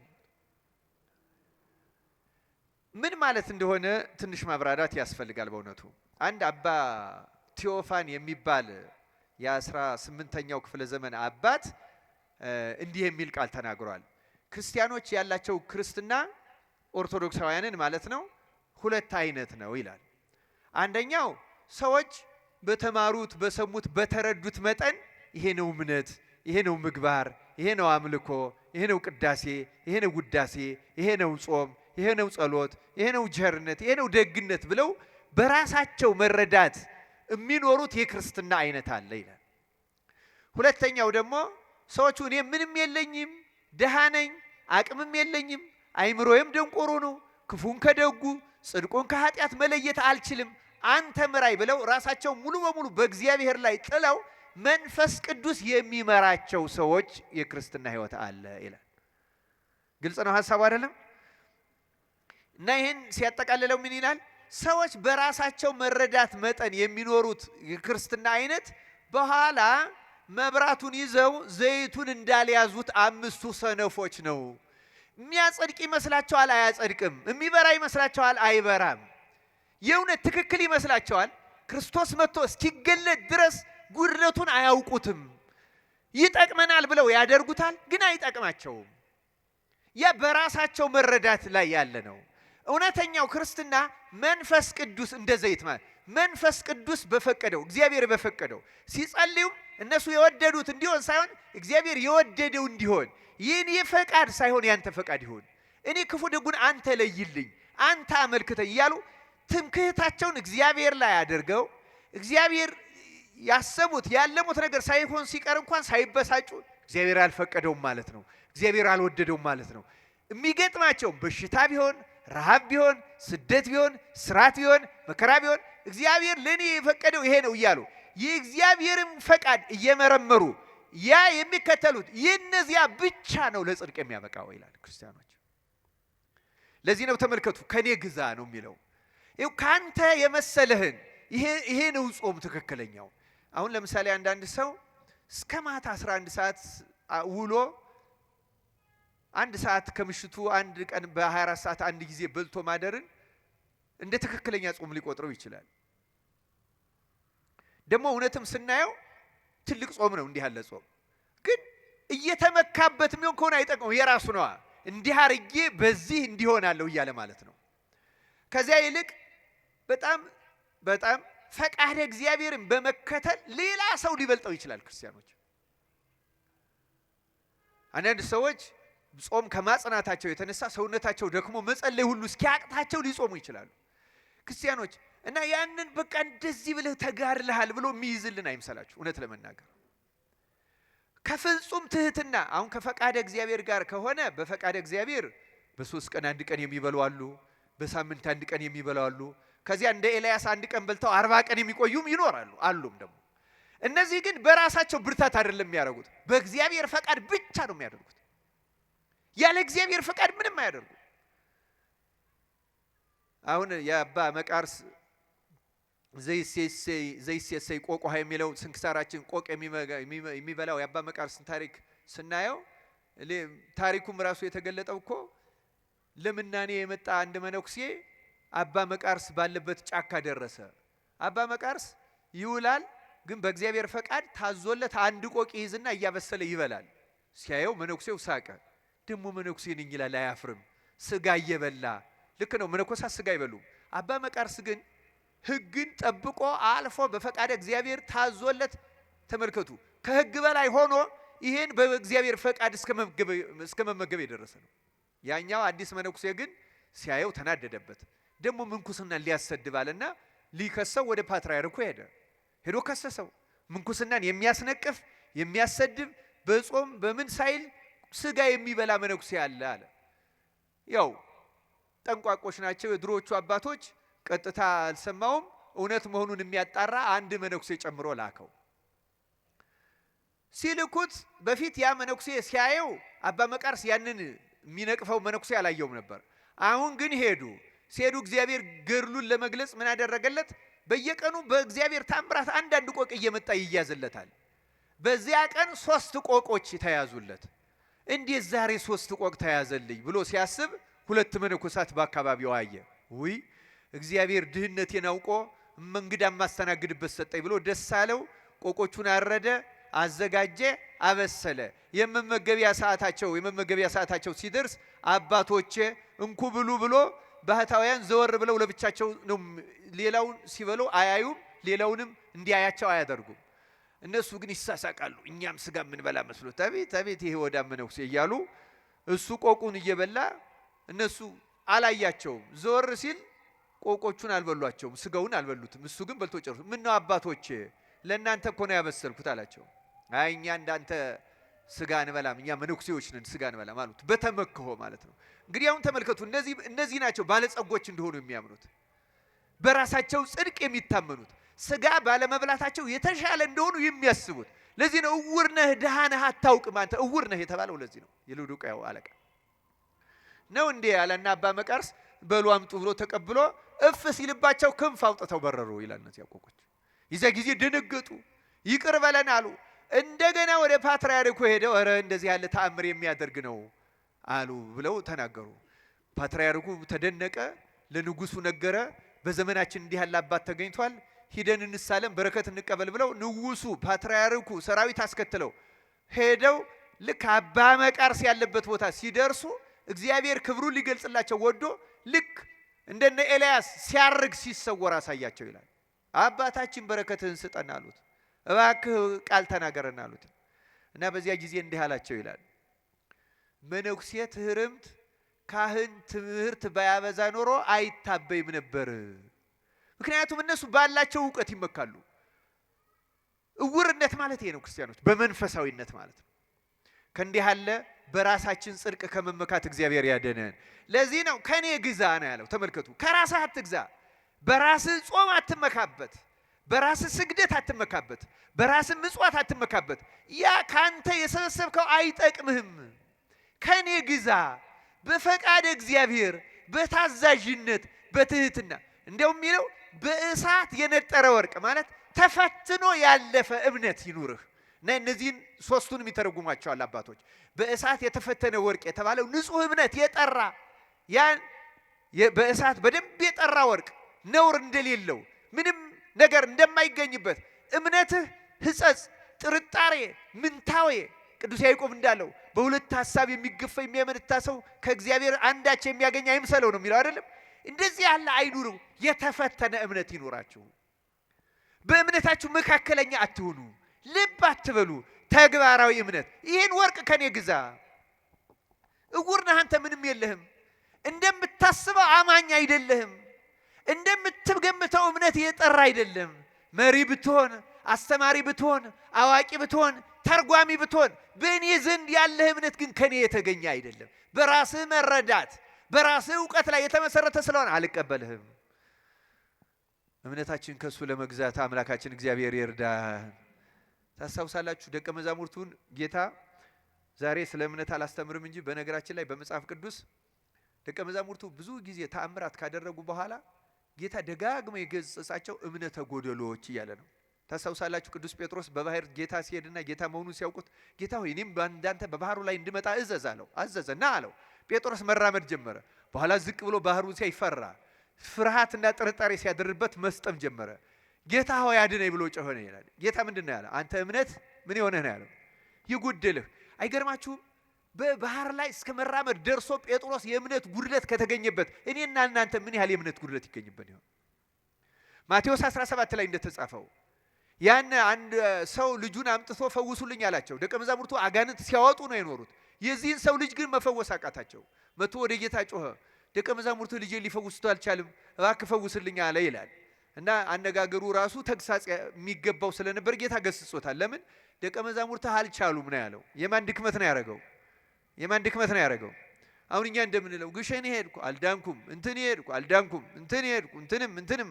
ምን ማለት እንደሆነ ትንሽ ማብራራት ያስፈልጋል። በእውነቱ አንድ አባ ቴዎፋን የሚባል የ18ኛው ክፍለ ዘመን አባት እንዲህ የሚል ቃል ተናግሯል። ክርስቲያኖች ያላቸው ክርስትና ኦርቶዶክሳውያንን ማለት ነው ሁለት አይነት ነው ይላል። አንደኛው ሰዎች በተማሩት በሰሙት በተረዱት መጠን ይሄ ነው እምነት፣ ይሄ ነው ምግባር፣ ይሄ ነው አምልኮ፣ ይሄ ነው ቅዳሴ፣ ይሄ ነው ውዳሴ፣ ይሄ ነው ጾም፣ ይሄ ነው ጸሎት፣ ይሄ ነው ቸርነት፣ ይሄ ነው ደግነት ብለው በራሳቸው መረዳት የሚኖሩት የክርስትና አይነት አለ ይላል። ሁለተኛው ደግሞ ሰዎቹ እኔ ምንም የለኝም፣ ደሃ ነኝ፣ አቅምም የለኝም፣ አይምሮዬም ደንቆሮ ነው፣ ክፉን ከደጉ ጽድቁን ከኃጢአት መለየት አልችልም፣ አንተ ምራይ ብለው ራሳቸው ሙሉ በሙሉ በእግዚአብሔር ላይ ጥለው መንፈስ ቅዱስ የሚመራቸው ሰዎች የክርስትና ሕይወት አለ ይላል። ግልጽ ነው ሐሳቡ አይደለም? እና ይህን ሲያጠቃልለው ምን ይላል? ሰዎች በራሳቸው መረዳት መጠን የሚኖሩት የክርስትና አይነት በኋላ መብራቱን ይዘው ዘይቱን እንዳልያዙት አምስቱ ሰነፎች ነው። የሚያጸድቅ ይመስላቸዋል፣ አያጸድቅም። የሚበራ ይመስላቸዋል፣ አይበራም። የእውነት ትክክል ይመስላቸዋል። ክርስቶስ መጥቶ እስኪገለጥ ድረስ ጉድለቱን አያውቁትም። ይጠቅመናል ብለው ያደርጉታል፣ ግን አይጠቅማቸውም። ያ በራሳቸው መረዳት ላይ ያለ ነው። እውነተኛው ክርስትና መንፈስ ቅዱስ እንደ ዘይት ማለት መንፈስ ቅዱስ በፈቀደው እግዚአብሔር በፈቀደው ሲጸልዩም እነሱ የወደዱት እንዲሆን ሳይሆን እግዚአብሔር የወደደው እንዲሆን ይህን የፈቃድ ሳይሆን ያንተ ፈቃድ ይሁን፣ እኔ ክፉ ደጉን አንተ ለይልኝ፣ አንተ አመልክተኝ እያሉ ትምክህታቸውን እግዚአብሔር ላይ አድርገው እግዚአብሔር ያሰቡት ያለሙት ነገር ሳይሆን ሲቀር እንኳን ሳይበሳጩ እግዚአብሔር አልፈቀደውም ማለት ነው፣ እግዚአብሔር አልወደደውም ማለት ነው። የሚገጥማቸው በሽታ ቢሆን ረሃብ ቢሆን ስደት ቢሆን ስራት ቢሆን መከራ ቢሆን እግዚአብሔር ለኔ የፈቀደው ይሄ ነው እያሉ የእግዚአብሔርን ፈቃድ እየመረመሩ ያ የሚከተሉት የነዚያ ብቻ ነው ለጽድቅ የሚያበቃው ይላል ክርስቲያኖች። ለዚህ ነው ተመልከቱ ከኔ ግዛ ነው የሚለው። ይኸው ካንተ የመሰለህን ይሄ ነው ጾም ትክክለኛው። አሁን ለምሳሌ አንዳንድ ሰው እስከ ማታ 11 ሰዓት ውሎ አንድ ሰዓት ከምሽቱ አንድ ቀን በ24 ሰዓት አንድ ጊዜ በልቶ ማደርን እንደ ትክክለኛ ጾም ሊቆጥረው ይችላል። ደግሞ እውነትም ስናየው ትልቅ ጾም ነው እንዲህ ያለ ጾም። ግን እየተመካበት የሚሆን ከሆነ አይጠቅመው፣ የራሱ ነዋ። እንዲህ አርጌ በዚህ እንዲሆናለሁ እያለ ማለት ነው። ከዚያ ይልቅ በጣም በጣም ፈቃደ እግዚአብሔርን በመከተል ሌላ ሰው ሊበልጠው ይችላል። ክርስቲያኖች አንዳንድ ሰዎች ጾም ከማጽናታቸው የተነሳ ሰውነታቸው ደክሞ መጸለይ ሁሉ እስኪያቅታቸው ሊጾሙ ይችላሉ። ክርስቲያኖች እና ያንን በቃ እንደዚህ ብለህ ተጋድለሃል ብሎ የሚይዝልን አይምሰላችሁ። እውነት ለመናገር ከፍጹም ትህትና አሁን ከፈቃደ እግዚአብሔር ጋር ከሆነ በፈቃደ እግዚአብሔር በ3 ቀን አንድ ቀን የሚበሉ አሉ፣ በሳምንት አንድ ቀን የሚበሉ አሉ። ከዚያ እንደ ኤልያስ አንድ ቀን በልተው 40 ቀን የሚቆዩም ይኖራሉ አሉም ደግሞ። እነዚህ ግን በራሳቸው ብርታት አይደለም የሚያደርጉት፣ በእግዚአብሔር ፈቃድ ብቻ ነው የሚያደርጉት። ያለ እግዚአብሔር ፈቃድ ምንም አያደርጉ። አሁን የአባ መቃርስ ዘይሴሰይ ቆቆሃ የሚለው ስንክሳራችን ቆቅ የሚበላው የአባ መቃርስን ታሪክ ስናየው ታሪኩም ራሱ የተገለጠው እኮ ለምናኔ የመጣ አንድ መነኩሴ አባ መቃርስ ባለበት ጫካ ደረሰ። አባ መቃርስ ይውላል፣ ግን በእግዚአብሔር ፈቃድ ታዞለት አንድ ቆቅ ይይዝና እያበሰለ ይበላል። ሲያየው መነኩሴው ሳቀ። ደሞ መነኩሴ ነኝ ይላል፣ አያፍርም። ስጋ እየበላ ልክ ነው፣ መነኮሳት ስጋ አይበሉም። አባ መቃርስ ግን ሕግን ጠብቆ አልፎ በፈቃደ እግዚአብሔር ታዞለት፣ ተመልከቱ፣ ከሕግ በላይ ሆኖ ይሄን በእግዚአብሔር ፈቃድ እስከ መመገብ የደረሰ ነው። ያኛው አዲስ መነኩሴ ግን ሲያየው ተናደደበት። ደሞ ምንኩስና ሊያሰድባልና ሊከሰው ወደ ፓትርያርኩ ሄዶ ከሰሰው። ምንኩስናን የሚያስነቅፍ የሚያሰድብ በጾም በምን ሳይል ስጋ የሚበላ መነኩሴ አለ አለ። ያው ጠንቋቆች ናቸው የድሮዎቹ አባቶች። ቀጥታ አልሰማውም። እውነት መሆኑን የሚያጣራ አንድ መነኩሴ ጨምሮ ላከው። ሲልኩት በፊት ያ መነኩሴ ሲያየው አባ መቃርስ ያንን የሚነቅፈው መነኩሴ አላየውም ነበር። አሁን ግን ሲሄዱ እግዚአብሔር ገድሉን ለመግለጽ ምን አደረገለት? በየቀኑ በእግዚአብሔር ታምራት አንዳንድ ቆቅ እየመጣ ይያዝለታል። በዚያ ቀን 3 ቆቆች ተያዙለት። እንዴት ዛሬ 3 ቆቅ ተያዘልኝ ብሎ ሲያስብ 2 መነኮሳት በአካባቢው አየ። ውይ እግዚአብሔር ድህነቴን አውቆ እንግዳ ማስተናግድበት ሰጠኝ ብሎ ደስ አለው። ቆቆቹን አረደ፣ አዘጋጀ፣ አበሰለ። የመመገቢያ ሰዓታቸው ሲደርስ አባቶቼ እንኩ ብሉ ብሎ ባህታውያን ዘወር ብለው ለብቻቸው ነው። ሌላውን ሲበሉ አያዩም፣ ሌላውንም እንዲያያቸው አያደርጉም። እነሱ ግን ይሳሳቃሉ። እኛም ስጋ የምንበላ መስሎት አቤት ይሄ ወዳ መነኩሴ እያሉ እሱ ቆቁን እየበላ እነሱ አላያቸውም። ዘወር ሲል ቆቆቹን አልበሏቸውም፣ ስጋውን አልበሉትም። እሱ ግን በልቶ ጨርሶ ምን ነው አባቶቼ ለእናንተ እኮ ነው ያበሰልኩት አላቸው። አይ እኛ እንዳንተ ስጋ እንበላም፣ እኛ መነኩሴዎች ነን፣ ስጋ እንበላም አሉት። በተመክሆ ማለት ነው። እንግዲህ አሁን ተመልከቱ፣ እነዚህ ናቸው ባለጸጎች እንደሆኑ የሚያምኑት፣ በራሳቸው ጽድቅ የሚታመኑት፣ ስጋ ባለመብላታቸው የተሻለ እንደሆኑ የሚያስቡት። ለዚህ ነው እውር ነህ ድሃ ነህ አታውቅም አንተ እውር ነህ የተባለው። ለዚህ ነው የሎዶቅያው አለቃ ነው እንዴ ያለና አባ መቃርስ በሉ አምጡ ብሎ ተቀብሎ እፍ ሲልባቸው ክንፍ አውጥተው በረሩ ይላል። እነዚህ ቆቆች ይዘ ጊዜ ደነገጡ፣ ይቅር በለን አሉ። እንደገና ወደ ፓትርያርኩ ሄደው ኧረ እንደዚህ ያለ ተአምር የሚያደርግ ነው አሉ ብለው ተናገሩ። ፓትርያርኩ ተደነቀ፣ ለንጉሱ ነገረ። በዘመናችን እንዲህ ያለ አባት ተገኝቷል፣ ሂደን እንሳለም በረከት እንቀበል ብለው ንጉሱ ፓትርያርኩ ሰራዊት አስከትለው ሄደው ልክ አባ መቃርስ ያለበት ቦታ ሲደርሱ እግዚአብሔር ክብሩን ሊገልጽላቸው ወዶ ልክ እንደነ ኤልያስ ሲያርግ ሲሰወር አሳያቸው ይላል። አባታችን በረከትህን ስጠን አሉት። እባክህ ቃል ተናገረን አሉት። እና በዚያ ጊዜ እንዲህ አላቸው ይላል፣ መነኩሴ ትህርምት ካህን ትምህርት ባያበዛ ኖሮ አይታበይም ነበር። ምክንያቱም እነሱ ባላቸው እውቀት ይመካሉ። እውርነት ማለት ይሄ ነው ክርስቲያኖች፣ በመንፈሳዊነት ማለት ነው። ከእንዲህ ያለ በራሳችን ጽድቅ ከመመካት እግዚአብሔር ያደነን። ለዚህ ነው ከኔ ግዛ ነው ያለው። ተመልከቱ፣ ከራስህ አትግዛ፣ በራስህ ጾም አትመካበት፣ በራስህ ስግደት አትመካበት፣ በራስህ ምጽዋት አትመካበት። ያ ካንተ የሰበሰብከው አይጠቅምህም። ከኔ ግዛ በፈቃደ እግዚአብሔር በታዛዥነት በትህትና። እንዲያውም የሚለው በእሳት የነጠረ ወርቅ ማለት ተፈትኖ ያለፈ እምነት ይኑርህ። እና እነዚህን ሶስቱንም ይተረጉማቸዋል አባቶች። በእሳት የተፈተነ ወርቅ የተባለው ንጹህ እምነት የጠራ ያን በእሳት በደንብ የጠራ ወርቅ ነውር እንደሌለው ምንም ነገር እንደማይገኝበት እምነትህ ሕጸጽ፣ ጥርጣሬ፣ ምንታዌ ቅዱስ ያዕቆብ እንዳለው በሁለት ሐሳብ የሚገፋ የሚያመነታ ሰው ከእግዚአብሔር አንዳች የሚያገኝ አይምሰለው ነው የሚለው አይደለም። እንደዚህ ያለ አይኑሩ። የተፈተነ እምነት ይኖራችሁ። በእምነታችሁ መካከለኛ አትሁኑ። ልብ አትበሉ። ተግባራዊ እምነት። ይህን ወርቅ ከኔ ግዛ። እውር ነህ አንተ፣ ምንም የለህም። እንደምታስበው አማኝ አይደለህም። እንደምትገምተው እምነት የጠራ አይደለም። መሪ ብትሆን፣ አስተማሪ ብትሆን፣ አዋቂ ብትሆን፣ ተርጓሚ ብትሆን፣ በእኔ ዘንድ ያለህ እምነት ግን ከኔ የተገኘ አይደለም። በራስህ መረዳት፣ በራስህ እውቀት ላይ የተመሰረተ ስለሆነ አልቀበልህም። እምነታችን ከሱ ለመግዛት አምላካችን እግዚአብሔር ይርዳን። ታስታውሳላችሁ ደቀ መዛሙርቱን ጌታ ዛሬ ስለ እምነት አላስተምርም እንጂ በነገራችን ላይ በመጽሐፍ ቅዱስ ደቀ መዛሙርቱ ብዙ ጊዜ ተአምራት ካደረጉ በኋላ ጌታ ደጋግሞ የገሰጻቸው እምነተ ጎደሎዎች እያለ ነው። ታስታውሳላችሁ ቅዱስ ጴጥሮስ በባህር ጌታ ሲሄድና ጌታ መሆኑን ሲያውቁት ጌታ ሆይ እኔም እንዳንተ በባህሩ ላይ እንድመጣ እዘዝ አለው። አዘዘና አለው። ጴጥሮስ መራመድ ጀመረ። በኋላ ዝቅ ብሎ ባህሩን ሲያይ ፈራ። ፍርሃትና ጥርጣሬ ሲያደርበት መስጠም ጀመረ። ጌታ ሆይ አድነኝ ብሎ ጮኸ ነው ይላል። ጌታ ምንድነው ያለው? አንተ እምነት ምን የሆነህ ነው ያለው? ይጉድልህ። አይገርማችሁም? በባህር ላይ እስከ መራመድ ደርሶ ጴጥሮስ የእምነት ጉድለት ከተገኘበት እኔና እናንተ ምን ያህል የእምነት ጉድለት ይገኝበት ይሆን? ማቴዎስ 17 ላይ እንደተጻፈው ያን አንድ ሰው ልጁን አምጥቶ ፈውሱልኝ አላቸው። ደቀ መዛሙርቱ አጋንንት ሲያወጡ ነው የኖሩት። የዚህን ሰው ልጅ ግን መፈወስ አቃታቸው። መጥቶ ወደ ጌታ ጮኸ። ደቀ መዛሙርቱ ልጄን ሊፈውሱት አልቻለም፣ እባክህ ፈውስልኝ አለ ይላል። እና አነጋገሩ ራሱ ተግሳጽ የሚገባው ስለነበር ጌታ ገስጾታል። ለምን? ደቀ መዛሙርቱ አልቻሉም ነው ያለው። የማን ድክመት ነው ያደረገው? የማን ድክመት ነው ያደረገው? አሁን እኛ እንደምንለው ግሸን ሄድኩ አልዳንኩም፣ እንትን ሄድኩ አልዳንኩም፣ እንትን ሄድኩ እንትንም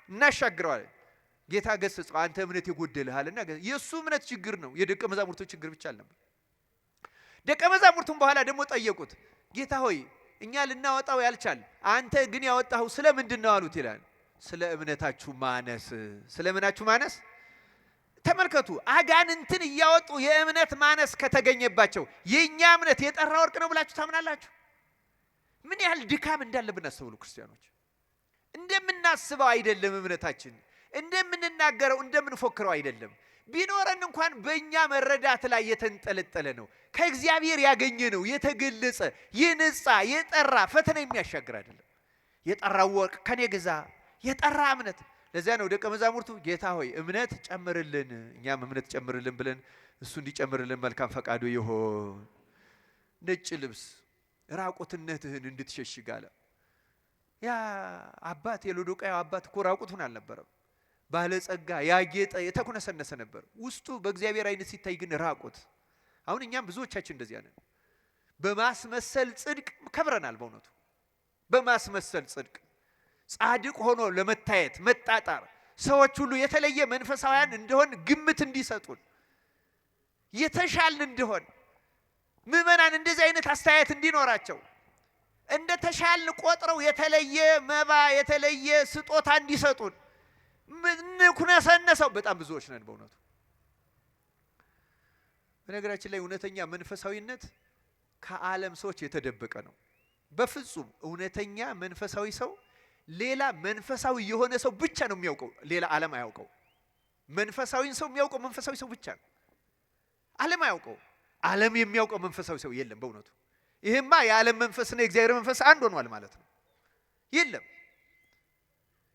እናሻግረዋለን። ጌታ ገሰጸው። አንተ እምነት የጎደልሃልና የሱ እምነት ችግር ነው፣ የደቀ መዛሙርቱ ችግር ብቻ አልነበር። ደቀ መዛሙርቱም በኋላ ደግሞ ጠየቁት። ጌታ ሆይ እኛ ልናወጣው ያልቻል አንተ ግን ያወጣው ስለምንድን ነው አሉት ይላል። ስለ እምነታችሁ ማነስ። ስለ ምናችሁ ማነስ? ተመልከቱ። አጋንንትን እያወጡ የእምነት ማነስ ከተገኘባቸው የኛ እምነት የጠራ ወርቅ ነው ብላችሁ ታምናላችሁ? ምን ያህል ድካም እንዳለብን አስተውሉ ክርስቲያኖች። እንደምናስበው አይደለም እምነታችን፣ እንደምንናገረው እንደምንፎክረው አይደለም። ቢኖረን እንኳን በእኛ መረዳት ላይ የተንጠለጠለ ነው። ከእግዚአብሔር ያገኘ ነው፣ የተገለጸ የነጻ የጠራ ፈተና የሚያሻግር አይደለም። የጠራው ወርቅ ከኔ ግዛ፣ የጠራ እምነት። ለዚያ ነው ደቀ መዛሙርቱ ጌታ ሆይ እምነት ጨምርልን፣ እኛም እምነት ጨምርልን ብለን እሱ እንዲጨምርልን መልካም ፈቃዱ ይሆን። ነጭ ልብስ ራቁትነትህን እንድትሸሽግ አለ። ያ አባት የሎዶቅያው አባት እኮ ራቁቱን አልነበረም። ባለጸጋ ያጌጠ የተኩነሰነሰ ነበር። ውስጡ በእግዚአብሔር አይነት ሲታይ ግን ራቁት። አሁን እኛም ብዙዎቻችን እንደዚያ ነን። በማስመሰል ጽድቅ ከብረናል። በእውነቱ በማስመሰል ጽድቅ ጻድቅ ሆኖ ለመታየት መጣጣር፣ ሰዎች ሁሉ የተለየ መንፈሳውያን እንደሆን ግምት እንዲሰጡን፣ የተሻልን እንደሆን ምዕመናን እንደዚህ አይነት አስተያየት እንዲኖራቸው እንደ ተሻልን ቆጥረው የተለየ መባ የተለየ ስጦታ እንዲሰጡን ምንኩነሰነሰው በጣም ብዙዎች ነን በእውነቱ። በነገራችን ላይ እውነተኛ መንፈሳዊነት ከዓለም ሰዎች የተደበቀ ነው። በፍጹም እውነተኛ መንፈሳዊ ሰው ሌላ መንፈሳዊ የሆነ ሰው ብቻ ነው የሚያውቀው፣ ሌላ ዓለም አያውቀው። መንፈሳዊን ሰው የሚያውቀው መንፈሳዊ ሰው ብቻ ነው። ዓለም አያውቀው። ዓለም የሚያውቀው መንፈሳዊ ሰው የለም በእውነቱ። ይሄማ የዓለም መንፈስና የእግዚአብሔር መንፈስ አንድ ሆኗል ማለት ነው። የለም።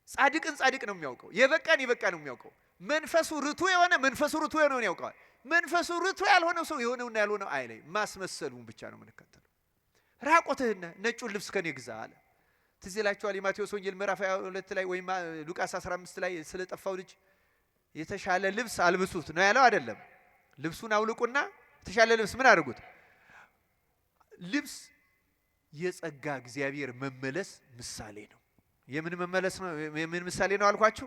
ጻድቅን ጻድቅ ነው የሚያውቀው፣ የበቃን የበቃ ነው የሚያውቀው። መንፈሱ ርቱ የሆነ መንፈሱ ርቱ የሆነውን ያውቀዋል። መንፈሱ ርቱ ያልሆነው ሰው የሆነውና ያልሆነው አይለይ። ማስመሰሉን ብቻ ነው የምንከተለው። ራቆትህን ነጩን ልብስ ከኔ ግዛ አለ። ትዝ ይላችኋል የማቴዎስ ወንጌል ምዕራፍ 22 ላይ ወይም ሉቃስ 15 ላይ ስለጠፋው ልጅ የተሻለ ልብስ አልብሱት ነው ያለው አይደለም? ልብሱን አውልቁና የተሻለ ልብስ ምን አድርጉት? ልብስ የጸጋ እግዚአብሔር መመለስ ምሳሌ ነው። የምን መመለስ ነው? የምን ምሳሌ ነው አልኳችሁ?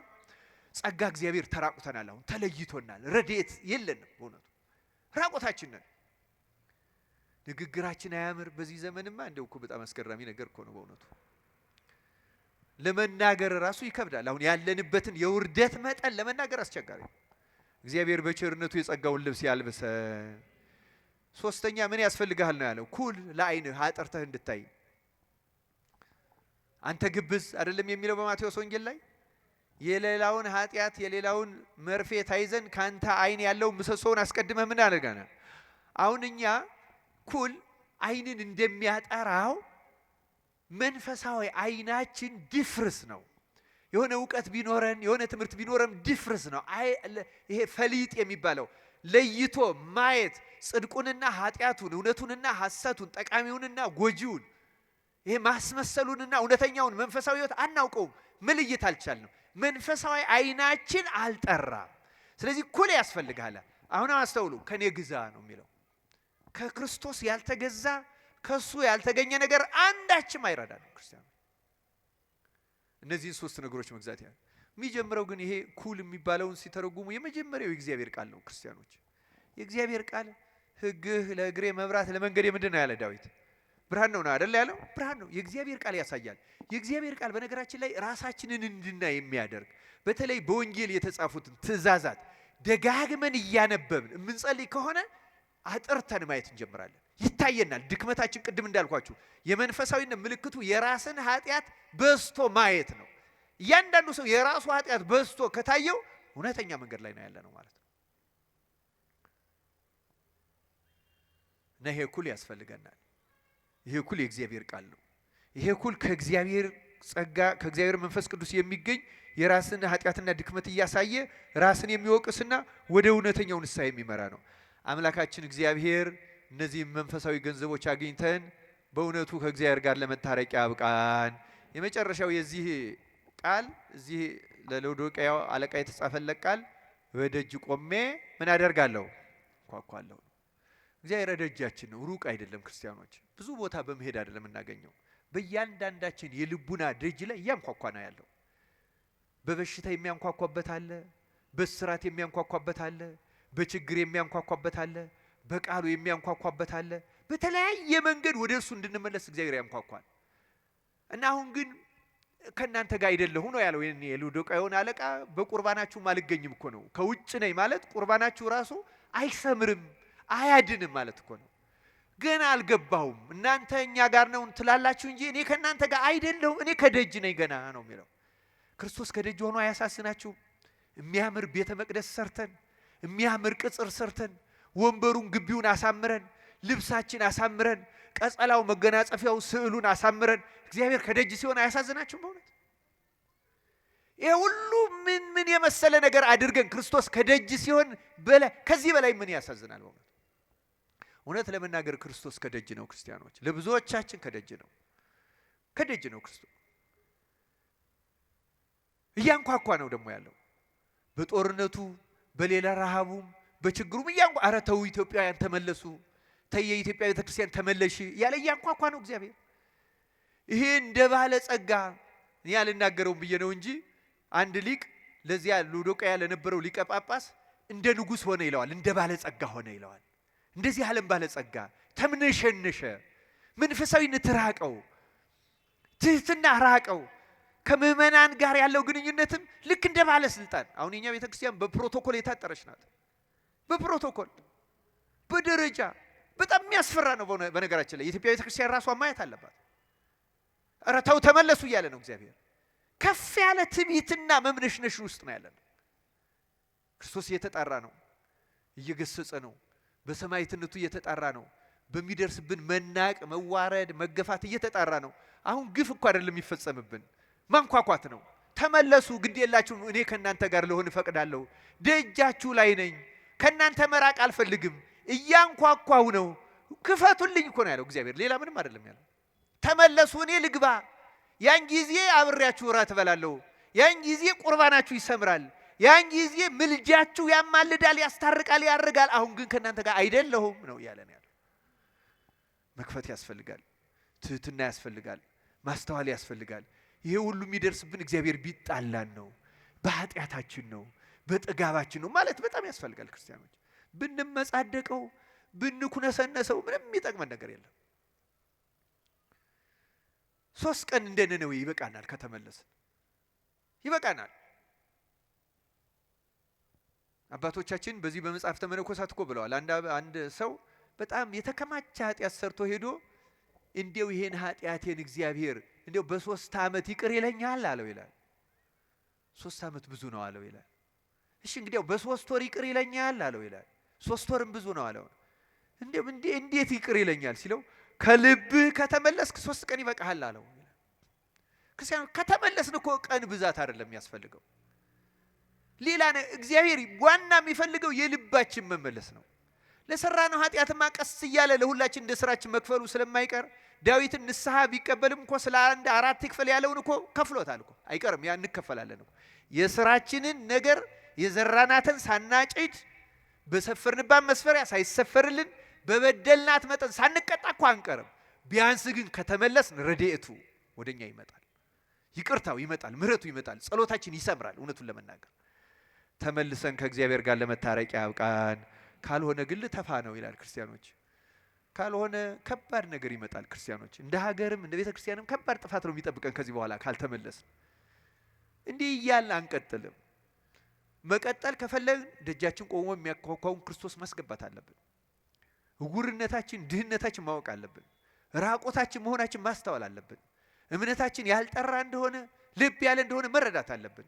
ጸጋ እግዚአብሔር ተራቁተናል። አሁን ተለይቶናል። ረድኤት የለንም በእውነቱ ራቆታችን ነን። ንግግራችን አያምር። በዚህ ዘመንማ እንደው እኮ በጣም አስገራሚ ነገር እኮ ነው በእውነቱ። ለመናገር ራሱ ይከብዳል። አሁን ያለንበትን የውርደት መጠን ለመናገር አስቸጋሪ። እግዚአብሔር በቸርነቱ የጸጋውን ልብስ ያልብሰ። ሶስተኛ ምን ያስፈልጋል ነው ያለው? ኩል ለዓይንህ አጥርተህ እንድታይ። አንተ ግብዝ አይደለም የሚለው በማቴዎስ ወንጌል ላይ የሌላውን ኃጢአት የሌላውን መርፌ ታይዘን ካንተ ዓይን ያለው ምሰሶውን አስቀድመህ ምን አድርገናል? አሁን እኛ ኩል ዓይንን እንደሚያጠራው መንፈሳዊ አይናችን ድፍርስ ነው። የሆነ እውቀት ቢኖረን የሆነ ትምህርት ቢኖረን ድፍርስ ነው። ይሄ ፈሊጥ የሚባለው ለይቶ ማየት ጽድቁንና ኃጢአቱን፣ እውነቱንና ሐሰቱን፣ ጠቃሚውንና ጎጂውን፣ ይሄ ማስመሰሉንና እውነተኛውን መንፈሳዊ ሕይወት አናውቀውም። መለየት አልቻልንም። መንፈሳዊ አይናችን አልጠራም። ስለዚህ ኩል ያስፈልጋል። አሁን አስተውሉ። ከኔ ግዛ ነው የሚለው። ከክርስቶስ ያልተገዛ ከሱ ያልተገኘ ነገር አንዳችም አይረዳንም ክርስቲያኖች። እነዚህን ሶስት ነገሮች መግዛት ያለ የሚጀምረው ግን ይሄ ኩል የሚባለውን ሲተረጉሙ የመጀመሪያው የእግዚአብሔር ቃል ነው ክርስቲያኖች። የእግዚአብሔር ቃል ሕግህ ለእግሬ መብራት ለመንገዴ ምንድን ነው ያለ ዳዊት? ብርሃን ነው አይደል ያለው? ብርሃን ነው። የእግዚአብሔር ቃል ያሳያል። የእግዚአብሔር ቃል በነገራችን ላይ ራሳችንን እንድናይ የሚያደርግ በተለይ በወንጌል የተጻፉትን ትእዛዛት ደጋግመን እያነበብን የምንጸልይ ከሆነ አጥርተን ማየት እንጀምራለን። ይታየናል ድክመታችን። ቅድም እንዳልኳችሁ የመንፈሳዊነት ምልክቱ የራስን ኃጢአት በዝቶ ማየት ነው። እያንዳንዱ ሰው የራሱ ኃጢአት በዝቶ ከታየው እውነተኛ መንገድ ላይ ነው ያለ ነው ማለት ነው። እና ይሄ ኩል ያስፈልገናል። ይሄ ኩል የእግዚአብሔር ቃል ነው። ይሄ ኩል ከእግዚአብሔር ጸጋ ከእግዚአብሔር መንፈስ ቅዱስ የሚገኝ የራስን ኃጢአትና ድክመት እያሳየ ራስን የሚወቅስና ወደ እውነተኛው ንስሐ የሚመራ ነው። አምላካችን እግዚአብሔር እነዚህ መንፈሳዊ ገንዘቦች አግኝተን በእውነቱ ከእግዚአብሔር ጋር ለመታረቂያ ያብቃን። የመጨረሻው የዚህ ቃል እዚህ ለሎዶቅያው አለቃ የተጻፈለት ቃል በደጅ ቆሜ ምን አደርጋለሁ? እንኳኳለሁ። እግዚአብሔር ደጃችን ነው፣ ሩቅ አይደለም። ክርስቲያኖች ብዙ ቦታ በመሄድ አይደለም እናገኘው። በእያንዳንዳችን የልቡና ደጅ ላይ እያንኳኳ ነው ያለው። በበሽታ የሚያንኳኳበት አለ፣ በስራት የሚያንኳኳበት አለ፣ በችግር የሚያንኳኳበት አለ፣ በቃሉ የሚያንኳኳበት አለ። በተለያየ መንገድ ወደ እርሱ እንድንመለስ እግዚአብሔር ያንኳኳል። እና አሁን ግን ከእናንተ ጋር አይደለሁ ነው ያለው የሎዶቅያውን አለቃ። በቁርባናችሁ አልገኝም እኮ ነው። ከውጭ ነኝ ማለት ቁርባናችሁ ራሱ አይሰምርም አያድንም ማለት እኮ ነው። ገና አልገባሁም፣ እናንተ እኛ ጋር ነው ትላላችሁ እንጂ እኔ ከእናንተ ጋር አይደለሁም፣ እኔ ከደጅ ነኝ ገና ነው የሚለው። ክርስቶስ ከደጅ ሆኖ አያሳስናችሁ? የሚያምር ቤተ መቅደስ ሰርተን የሚያምር ቅጽር ሰርተን ወንበሩን ግቢውን አሳምረን ልብሳችን አሳምረን ቀጸላው መገናጸፊያው ስዕሉን አሳምረን እግዚአብሔር ከደጅ ሲሆን አያሳዝናችሁም? በእውነት ይሄ ሁሉ ምን የመሰለ ነገር አድርገን ክርስቶስ ከደጅ ሲሆን ከዚህ በላይ ምን ያሳዝናል? በእውነት እውነት ለመናገር ክርስቶስ ከደጅ ነው ክርስቲያኖች። ለብዙዎቻችን ከደጅ ነው፣ ከደጅ ነው ክርስቶስ። እያንኳኳ ነው ደግሞ ያለው በጦርነቱ በሌላ ረሃቡም በችግሩም ኧረ ተው ኢትዮጵያውያን ተመለሱ፣ ተይ የኢትዮጵያ ቤተክርስቲያን ተመለሽ ያለ እያንኳኳ ነው እግዚአብሔር። ይሄ እንደ ባለ ጸጋ እኔ አልናገረውም ብዬ ነው እንጂ አንድ ሊቅ ለዚያ ሎዶቅያ ለነበረው ሊቀ ጳጳስ እንደ ንጉሥ ሆነ ይለዋል፣ እንደ ባለ ጸጋ ሆነ ይለዋል። እንደዚህ ዓለም ባለ ጸጋ ተምነሸነሸ፣ መንፈሳዊነት ራቀው፣ ትህትና ራቀው። ከምዕመናን ጋር ያለው ግንኙነትም ልክ እንደ ባለስልጣን። አሁን የኛ ቤተክርስቲያን በፕሮቶኮል የታጠረች ናት። በፕሮቶኮል በደረጃ በጣም የሚያስፈራ ነው። በነገራችን ላይ የኢትዮጵያ ቤተክርስቲያን ራሷ ማየት አለባት። ኧረ ተው ተመለሱ እያለ ነው እግዚአብሔር። ከፍ ያለ ትዕቢትና መምነሽነሽ ውስጥ ነው ያለን። ክርስቶስ እየተጣራ ነው፣ እየገሰጸ ነው፣ በሰማዕትነቱ እየተጣራ ነው፣ በሚደርስብን መናቅ፣ መዋረድ፣ መገፋት እየተጣራ ነው። አሁን ግፍ እኮ አይደለም የሚፈጸምብን፣ ማንኳኳት ነው። ተመለሱ፣ ግድ የላችሁም፣ እኔ ከእናንተ ጋር ልሆን እፈቅዳለሁ፣ ደጃችሁ ላይ ነኝ፣ ከእናንተ መራቅ አልፈልግም፣ እያንኳኳሁ ነው፣ ክፈቱልኝ እኮ ነው ያለው እግዚአብሔር። ሌላ ምንም አይደለም ያለው። ተመለሱ፣ እኔ ልግባ፣ ያን ጊዜ አብሬያችሁ እራት እበላለሁ፣ ያን ጊዜ ቁርባናችሁ ይሰምራል፣ ያን ጊዜ ምልጃችሁ ያማልዳል፣ ያስታርቃል፣ ያርጋል። አሁን ግን ከእናንተ ጋር አይደለሁም ነው ያለን ያለው። መክፈት ያስፈልጋል፣ ትህትና ያስፈልጋል፣ ማስተዋል ያስፈልጋል። ይሄ ሁሉ የሚደርስብን እግዚአብሔር ቢጣላን ነው፣ በኃጢአታችን ነው፣ በጥጋባችን ነው ማለት በጣም ያስፈልጋል። ክርስቲያኖች ብንመጻደቀው ብንኩነሰነሰው ምንም የሚጠቅመን ነገር የለም። 3 ቀን እንደ ነነዌ ይበቃናል። ከተመለስን ይበቃናል። አባቶቻችን በዚህ በመጽሐፍተ መነኮሳት እኮ ብለዋል። አንድ ሰው በጣም የተከማቸ ኃጢአት ሰርቶ ሄዶ እንዴው ይሄን ኃጢአቴን እግዚአብሔር እንዴው በ3 ዓመት ይቅር ይለኛል አለው ይላል። 3 ዓመት ብዙ ነው አለው ይላል። እሺ እንግዲያው በ3 ወር ይቅር ይለኛል አለው ይላል። 3 ወርም ብዙ ነው አለው። እንዴት ይቅር ይለኛል ሲለው ከልብህ ከተመለስክ 3 ቀን ይበቃሃል አለው። ክርስቲያኑ ከተመለስን እኮ ቀን ብዛት አይደለም የሚያስፈልገው። ሌላ እግዚአብሔር ዋና የሚፈልገው የልባችን መመለስ ነው። ለሰራነው ኃጢአትማ ቀስ እያለ ለሁላችን እንደ ስራችን መክፈሉ ስለማይቀር ዳዊትን ንስሐ ቢቀበልም እኮ ስለ አንድ 4 ይክፈል ያለውን እኮ ከፍሎታል እኮ አይቀርም። ያ እንከፈላለን እኮ የስራችንን ነገር የዘራናትን ሳናጭድ በሰፈርንባት መስፈሪያ ሳይሰፈርልን በበደልናት መጠን ሳንቀጣ እኮ አንቀርም። ቢያንስ ግን ከተመለስን ረድኤቱ ወደኛ ይመጣል፣ ይቅርታው ይመጣል፣ ምህረቱ ይመጣል፣ ጸሎታችን ይሰምራል። እውነቱን ለመናገር ተመልሰን ከእግዚአብሔር ጋር ለመታረቂያ ያብቃን። ካልሆነ ግን ልተፋ ነው ይላል ክርስቲያኖች። ካልሆነ ከባድ ነገር ይመጣል። ክርስቲያኖች እንደ ሀገርም እንደ ቤተ ክርስቲያንም ከባድ ጥፋት ነው የሚጠብቀን ከዚህ በኋላ ካልተመለስን። እንዲህ እያልን አንቀጥልም። መቀጠል ከፈለግን ደጃችን ቆሞ የሚያኳኳውን ክርስቶስ ማስገባት አለብን። እውርነታችን፣ ድህነታችን ማወቅ አለብን። ራቆታችን መሆናችን ማስተዋል አለብን። እምነታችን ያልጠራ እንደሆነ ልብ ያለ እንደሆነ መረዳት አለብን።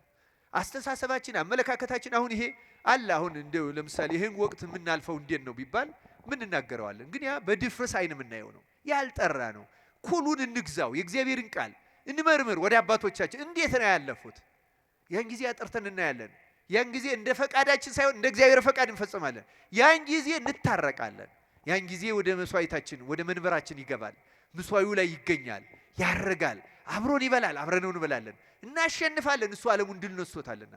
አስተሳሰባችን፣ አመለካከታችን አሁን ይሄ አለ። አሁን እንደው ለምሳሌ ይሄን ወቅት የምናልፈው እንዴት ነው ቢባል ምን እናገረዋለን? ግን ያ በድፍረስ አይን የምናየው ነው፣ ያልጠራ ነው። ኩሉን እንግዛው፣ የእግዚአብሔርን ቃል እንመርምር። ወደ አባቶቻችን እንዴት ነው ያለፉት? ያን ጊዜ አጥርተን እናያለን። ያን ጊዜ እንደ ፈቃዳችን ሳይሆን እንደ እግዚአብሔር ፈቃድ እንፈጽማለን። ያን ጊዜ እንታረቃለን። ያን ጊዜ ወደ መስዋዕታችን ወደ መንበራችን ይገባል። መስዋዕቱ ላይ ይገኛል፣ ያረጋል፣ አብሮን ይበላል፣ አብረነው እንበላለን፣ እናሸንፋለን። እሱ ዓለሙን ድል ነስቶታልና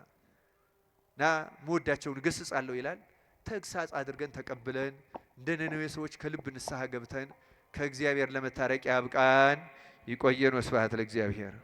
እና መወዳቸውን እገሥጻለሁ ይላል። ተግሳጽ አድርገን ተቀብለን እንደ ነነዌ ሰዎች ከልብ ንስሐ ገብተን ከእግዚአብሔር ለመታረቅ ያብቃን። ይቆየን። ወስብሐት ለእግዚአብሔር።